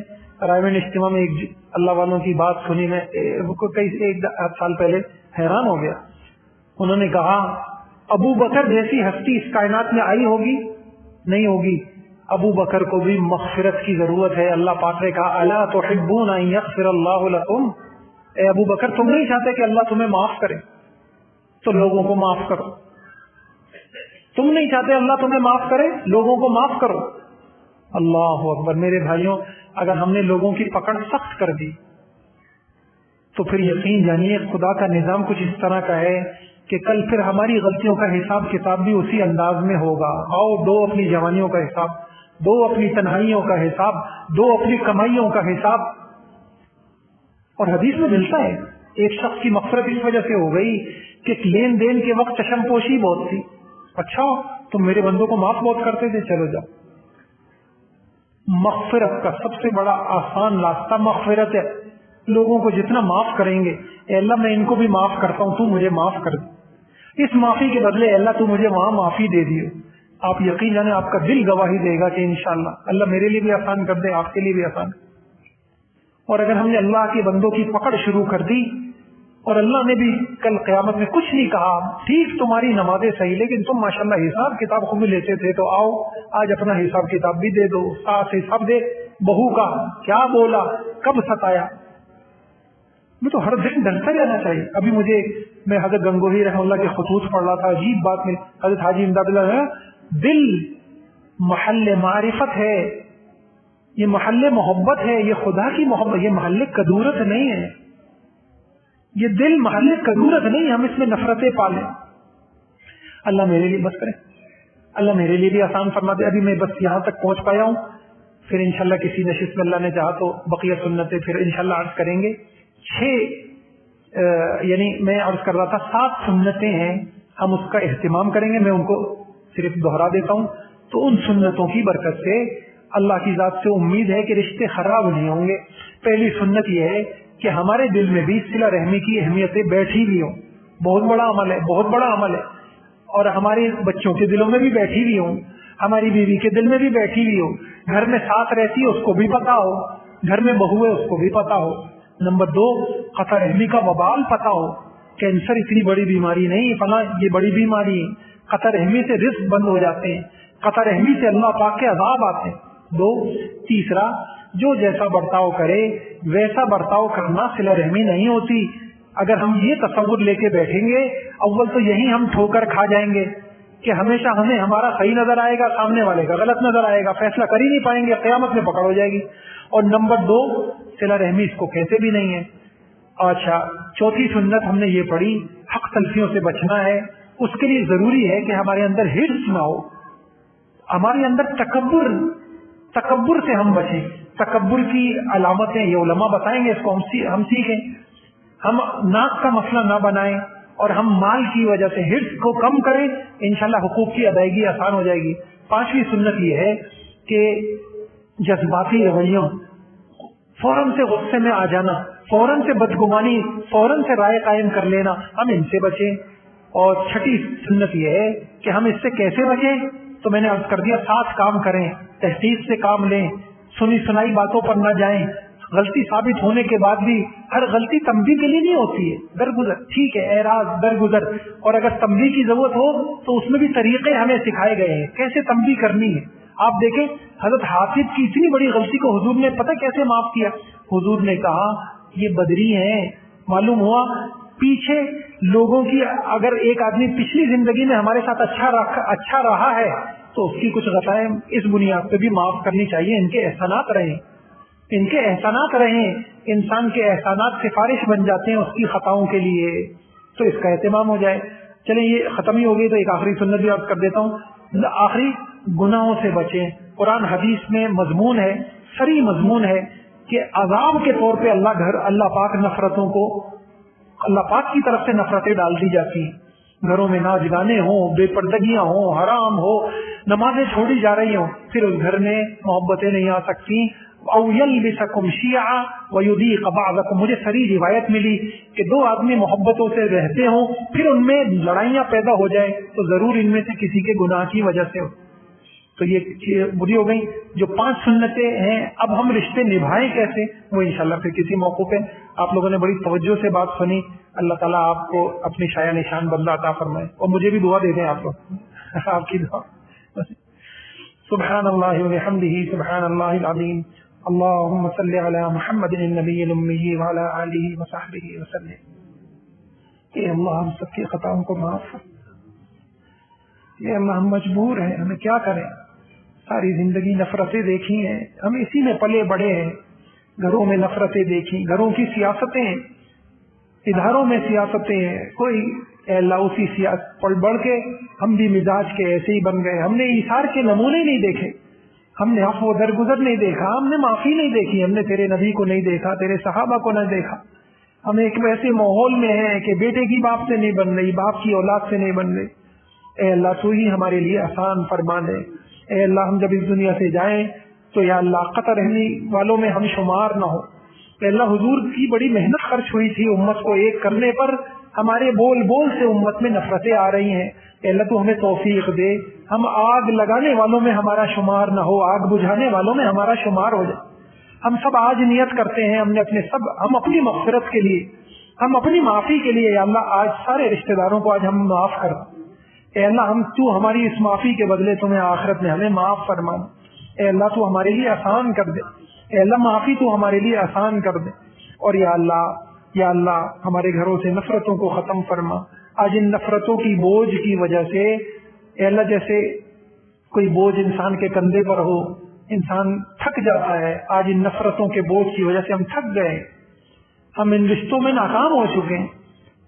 رائمنڈ اجتماع میں ایک اللہ والوں کی بات سنی، میں ایک سال پہلے حیران ہو گیا. انہوں نے کہا ابو بکر جیسی ہستی اس کائنات میں آئی ہوگی؟ نہیں ہوگی. ابو بکر کو بھی مغفرت کی ضرورت ہے. اللہ پاک نے کہا الا تحبون ان یغفر اللہ لکم، اے ابو بکر تم نہیں چاہتے کہ اللہ تمہیں معاف کرے تو لوگوں کو معاف کرو. تم نہیں چاہتے اللہ تمہیں معاف کرے، لوگوں کو معاف کرو. اللہ اکبر. میرے بھائیوں، اگر ہم نے لوگوں کی پکڑ سخت کر دی تو پھر یقین جانیے خدا کا نظام کچھ اس طرح کا ہے کہ کل پھر ہماری غلطیوں کا حساب کتاب بھی اسی انداز میں ہوگا. آؤ دو اپنی جوانیوں کا حساب، دو اپنی تنہائیوں کا حساب، دو اپنی کمائیوں کا حساب. اور حدیث میں ملتا ہے ایک شخص کی مغفرت اس وجہ سے ہو گئی کہ لین دین کے وقت چشم پوشی بہت تھی. اچھا تم میرے بندوں کو معاف بہت کرتے تھے، چلو جاؤ. مغفرت کا سب سے بڑا آسان راستہ مغفرت ہے. لوگوں کو جتنا معاف کریں گے، اے اللہ میں ان کو بھی معاف کرتا ہوں، تو مجھے معاف کر دے. اس معافی کے بدلے اے اللہ تو مجھے وہاں معافی دے دیو. آپ یقین جانے آپ کا دل گواہی دے گا کہ انشاءاللہ اللہ میرے لیے بھی آسان کر دے، آپ کے لیے بھی آسان. اور اگر ہم نے اللہ کے بندوں کی پکڑ شروع کر دی اور اللہ نے بھی کل قیامت میں کچھ نہیں کہا، ٹھیک تمہاری نمازیں صحیح لیکن تم ماشاءاللہ حساب کتاب خود لیتے تھے، تو آؤ آج اپنا حساب کتاب بھی دے دو. ساتھ حساب دے بہو کا کیا بولا، کب ستایا. میں تو ہر دن ڈرتا رہنا چاہیے. ابھی میں حضرت گنگوہی رحمہ اللہ کے خطوط پڑھ رہا تھا، عجیب بات میں حضرت حاجی امداد اللہ ہے، دل محل معرفت ہے، یہ محل محبت ہے، یہ خدا کی محبت، یہ محل کدورت نہیں ہے. یہ دل محل کدورت نہیں، ہم اس میں نفرتیں پالیں. اللہ میرے لیے بس کرے، اللہ میرے لیے بھی آسان فرما دے. ابھی میں بس یہاں تک پہنچ پایا ہوں، پھر انشاءاللہ کسی نشست میں اللہ نے چاہا تو بقیہ سنتیں پھر انشاءاللہ عرض کریں گے. 6 یعنی میں عرض کر رہا تھا 7 سنتیں ہیں، ہم اس کا اہتمام کریں گے. میں ان کو صرف دہرا دیتا ہوں. تو ان سنتوں کی برکت سے اللہ کی ذات سے امید ہے کہ رشتے خراب نہیں ہوں گے. پہلی سنت یہ ہے کہ ہمارے دل میں بھی صلہ رحمی کی اہمیتیں بیٹھی ہوئی ہوں. بہت بڑا عمل ہے، بہت بڑا عمل ہے. اور ہمارے بچوں کے دلوں میں بھی بیٹھی ہوئی ہوں، ہماری بیوی کے دل میں بھی بیٹھی ہوئی ہو، گھر میں ساتھ رہتی ہے اس کو بھی پتا ہو، گھر میں بہو ہے اس کو بھی پتا ہو. نمبر 2، قطع رحمی کا وبال پتا ہو. کینسر اتنی بڑی بیماری نہیں، فلاں یہ بڑی بیماری ہے. قطع رحمی سے رزق بند ہو جاتے ہیں، قطع رحمی سے اللہ پاک کے عذاب آتے ہیں. 2، تیسرا، جو جیسا برتاؤ کرے ویسا برتاؤ کرنا صلہ رحمی نہیں ہوتی. اگر ہم یہ تصور لے کے بیٹھیں گے، اول تو یہی ہم ٹھوکر کھا جائیں گے کہ ہمیشہ ہمیں ہمارا صحیح نظر آئے گا، سامنے والے کا غلط نظر آئے گا، فیصلہ کر ہی نہیں پائیں گے، قیامت میں پکڑ ہو جائے گی. اور نمبر 2، صلہ رحمی اس کو کہتے بھی نہیں ہے. اچھا، چوتھی سنت ہم نے یہ پڑھی، حق تلفیوں سے بچنا ہے. اس کے لیے ضروری ہے کہ ہمارے اندر ہرس نہ ہو، ہمارے اندر تکبر سے ہم بچیں. تکبر کی علامتیں یہ علماء بتائیں گے، اس کو ہم سیکھیں. ہم ناک کا مسئلہ نہ بنائیں اور ہم مال کی وجہ سے ہرس کو کم کریں، انشاءاللہ حقوق کی ادائیگی آسان ہو جائے گی. 5ویں سنت یہ ہے کہ جذباتی رویوں، فوراً سے غصے میں آ جانا، فوراً سے بدگمانی، فوراً سے رائے قائم کر لینا، ہم ان سے بچیں. اور 6ٹھی سنت یہ ہے کہ ہم اس سے کیسے بچیں، تو میں نے عرض کر دیا 7 کام کریں، تحقیق سے کام لیں، سنی سنائی باتوں پر نہ جائیں. غلطی ثابت ہونے کے بعد بھی ہر غلطی تنبیہ کے لیے نہیں ہوتی ہے، درگزر ٹھیک ہے، اعراض درگزر. اور اگر تنبیہ کی ضرورت ہو تو اس میں بھی طریقے ہمیں سکھائے گئے ہیں کیسے تنبیہ کرنی ہے. آپ دیکھیں حضرت حافظ کی اتنی بڑی غلطی کو حضور نے پتہ کیسے معاف کیا. حضور نے کہا یہ بدری ہیں. معلوم ہوا پیچھے لوگوں کی، اگر ایک آدمی پچھلی زندگی میں ہمارے ساتھ اچھا رہا ہے تو اس کی کچھ غلطیاں اس بنیاد پہ بھی معاف کرنی چاہیے، ان کے احسانات رہیں. ان کے احسانات رہیں. انسان کے احسانات سفارش بن جاتے ہیں اس کی خطاؤں کے لیے, تو اس کا اہتمام ہو جائے. چلیں یہ ختم ہی ہو گئی تو ایک آخری سنت بھی عرض کر دیتا ہوں. آخری گناہوں سے بچیں. قرآن حدیث میں مضمون ہے, صریح مضمون ہے کہ عذاب کے طور پہ اللہ پاک نفرتوں کو, اللہ پاک کی طرف سے نفرتیں ڈال دی جاتی ہیں. گھروں میں ناچ گانے ہوں, بے پردگیاں ہوں, حرام ہو, نمازیں چھوڑی جا رہی ہوں, پھر اس گھر میں محبتیں نہیں آ سکتی. او یلبسکم شیعا ویذیق بعضکم. مجھے صریح روایت ملی کہ دو آدمی محبتوں سے رہتے ہوں, پھر ان میں لڑائیاں پیدا ہو جائیں تو ضرور ان میں سے کسی کے گناہ کی وجہ سے ہو. تو یہ بری ہو گئی. جو 5 سنتیں ہیں, اب ہم رشتے نبھائیں کیسے, وہ انشاءاللہ پھر کسی موقع پہ. آپ لوگوں نے بڑی توجہ سے بات سنی. اللہ تعالیٰ آپ کو اپنی شایع نشان بندہ عطا فرمائے, اور مجھے بھی دعا دے دیں آپ لوگ, آپ کی دعا. سبحان اللہ وبحمدہ, سبحان اللہ العظیم. اللهم صل على محمد النبی الأمی وعلى آلہ وصحبہ وسلم. اے اللہ ہم سب کی خطاؤں کو معاف کر. اے اللہ ہم مجبور ہیں, ہمیں کیا کریں. ساری زندگی نفرتیں دیکھی ہیں, ہم اسی میں پلے بڑے ہیں. گھروں میں نفرتیں دیکھی, گھروں کی سیاستیں, اداروں میں سیاستیں ہیں. کوئی اے اللہ اسی سیاست پر بڑھ کے ہم بھی مزاج کے ایسے ہی بن گئے. ہم نے ایثار کے نمونے نہیں دیکھے, ہم نے عفو و درگزر نہیں دیکھا, ہم نے معافی نہیں دیکھی, ہم نے تیرے نبی کو نہیں دیکھا, تیرے صحابہ کو نہیں دیکھا. ہم ایک ویسے ماحول میں ہیں کہ بیٹے کی باپ سے نہیں بن رہی, باپ کی اولاد سے نہیں بن رہی. اے اللہ تو ہی ہمارے لیے آسان فرما دے. اے اللہ ہم جب اس دنیا سے جائیں تو یا اللہ قطع رہنے والوں میں ہم شمار نہ ہو. اے اللہ حضور کی بڑی محنت خرچ ہوئی تھی امت کو ایک کرنے پر, ہمارے بول بول سے امت میں نفرتیں آ رہی ہیں. اے اللہ تو ہمیں توفیق دے, ہم آگ لگانے والوں میں ہمارا شمار نہ ہو, آگ بجھانے والوں میں ہمارا شمار ہو جائے. ہم سب آج نیت کرتے ہیں, ہم اپنی مغفرت کے لیے, ہم اپنی معافی کے لیے. یا اللہ آج سارے رشتہ داروں کو آج ہم معاف کر. اے اللہ تو ہماری اس معافی کے بدلے تمہیں آخرت میں ہمیں معاف فرما. اے اللہ تو ہمارے لیے آسان کر دے. اے اللہ معافی تو ہمارے لیے آسان کر دے. اور یا اللہ ہمارے گھروں سے نفرتوں کو ختم فرما. آج ان نفرتوں کی بوجھ کی وجہ سے اے اللہ جیسے کوئی بوجھ انسان کے کندھے پر ہو, انسان تھک جاتا ہے. آج ان نفرتوں کے بوجھ کی وجہ سے ہم تھک گئے, ہم ان رشتوں میں ناکام ہو چکے ہیں.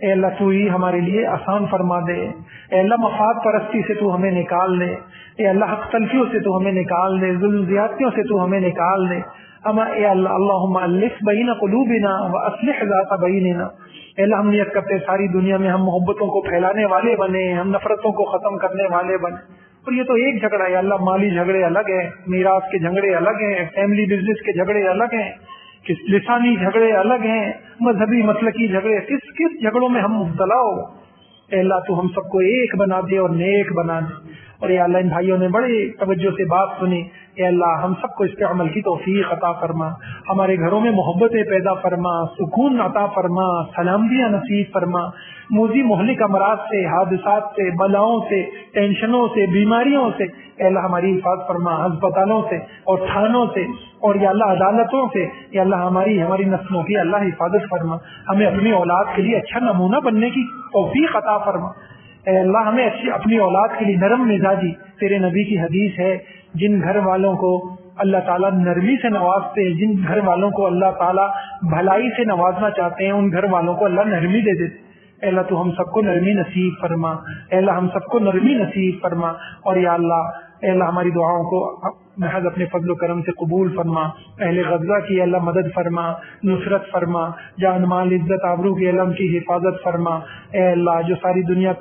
اے اللہ تو ہی ہمارے لیے آسان فرما دے. اے اللہ مفاد پرستی سے تو ہمیں نکال دے. اے اللہ حق تلفیوں سے تو ہمیں نکال دے, ظلم زیادتیوں سے تو ہمیں نکال دے. اے اللہ اللہم الف بین قلوبنا واصلح ذات بیننا. اے اللہ ہم نیت کرتے ساری دنیا میں ہم محبتوں کو پھیلانے والے بنے, ہم نفرتوں کو ختم کرنے والے بنے. اور یہ تو ایک جھگڑا ہے اللہ, مالی جھگڑے الگ ہیں, میراث کے جھگڑے الگ ہیں, فیملی بزنس کے جھگڑے الگ ہیں, لسانی جھگڑے الگ ہیں, مذہبی مسلکی جھگڑے, کس جھگڑوں میں ہم مبتلا ہو. اے اللہ تو ہم سب کو ایک بنا دے اور نیک بنا دے. اور اے اللہ ان بھائیوں نے بڑے توجہ سے بات سنی. اے اللہ ہم سب کو اس پہ عمل کی توفیق عطا فرما. ہمارے گھروں میں محبتیں پیدا فرما, سکون عطا فرما, سلامتیاں نصیب فرما. موذی مہلک امراض سے, حادثات سے, بلاؤں سے, ٹینشنوں سے, بیماریوں سے اے اللہ ہماری حفاظت فرما. ہسپتالوں سے اور تھانوں سے اور یا اللہ عدالتوں سے یا اللہ ہماری نسلوں کی اللہ حفاظت فرما. ہمیں اپنی اولاد کے لیے اچھا نمونہ بننے کی توفیق عطا فرما. اے اللہ ہمیں اپنی اولاد کے لیے نرم مزاجی, تیرے نبی کی حدیث ہے جن گھر والوں کو اللہ تعالیٰ نرمی سے نوازتے ہیں, جن گھر والوں کو اللہ تعالیٰ بھلائی سے نوازنا چاہتے ہیں, ان گھر والوں کو اللہ نرمی دے دیتے. اے اللہ تو ہم سب کو نرمی نصیب فرما. اے اللہ ہم سب کو نرمی نصیب فرما. اور یا اللہ اے اللہ ہماری دعاؤں کو محض اپنے فضل و کرم سے قبول فرما. اہل غزہ کی اللہ مدد فرما, نصرت فرما. جان مال عزت آبرو کی اللہ کی حفاظت فرما. اے اللہ جو ساری دنیا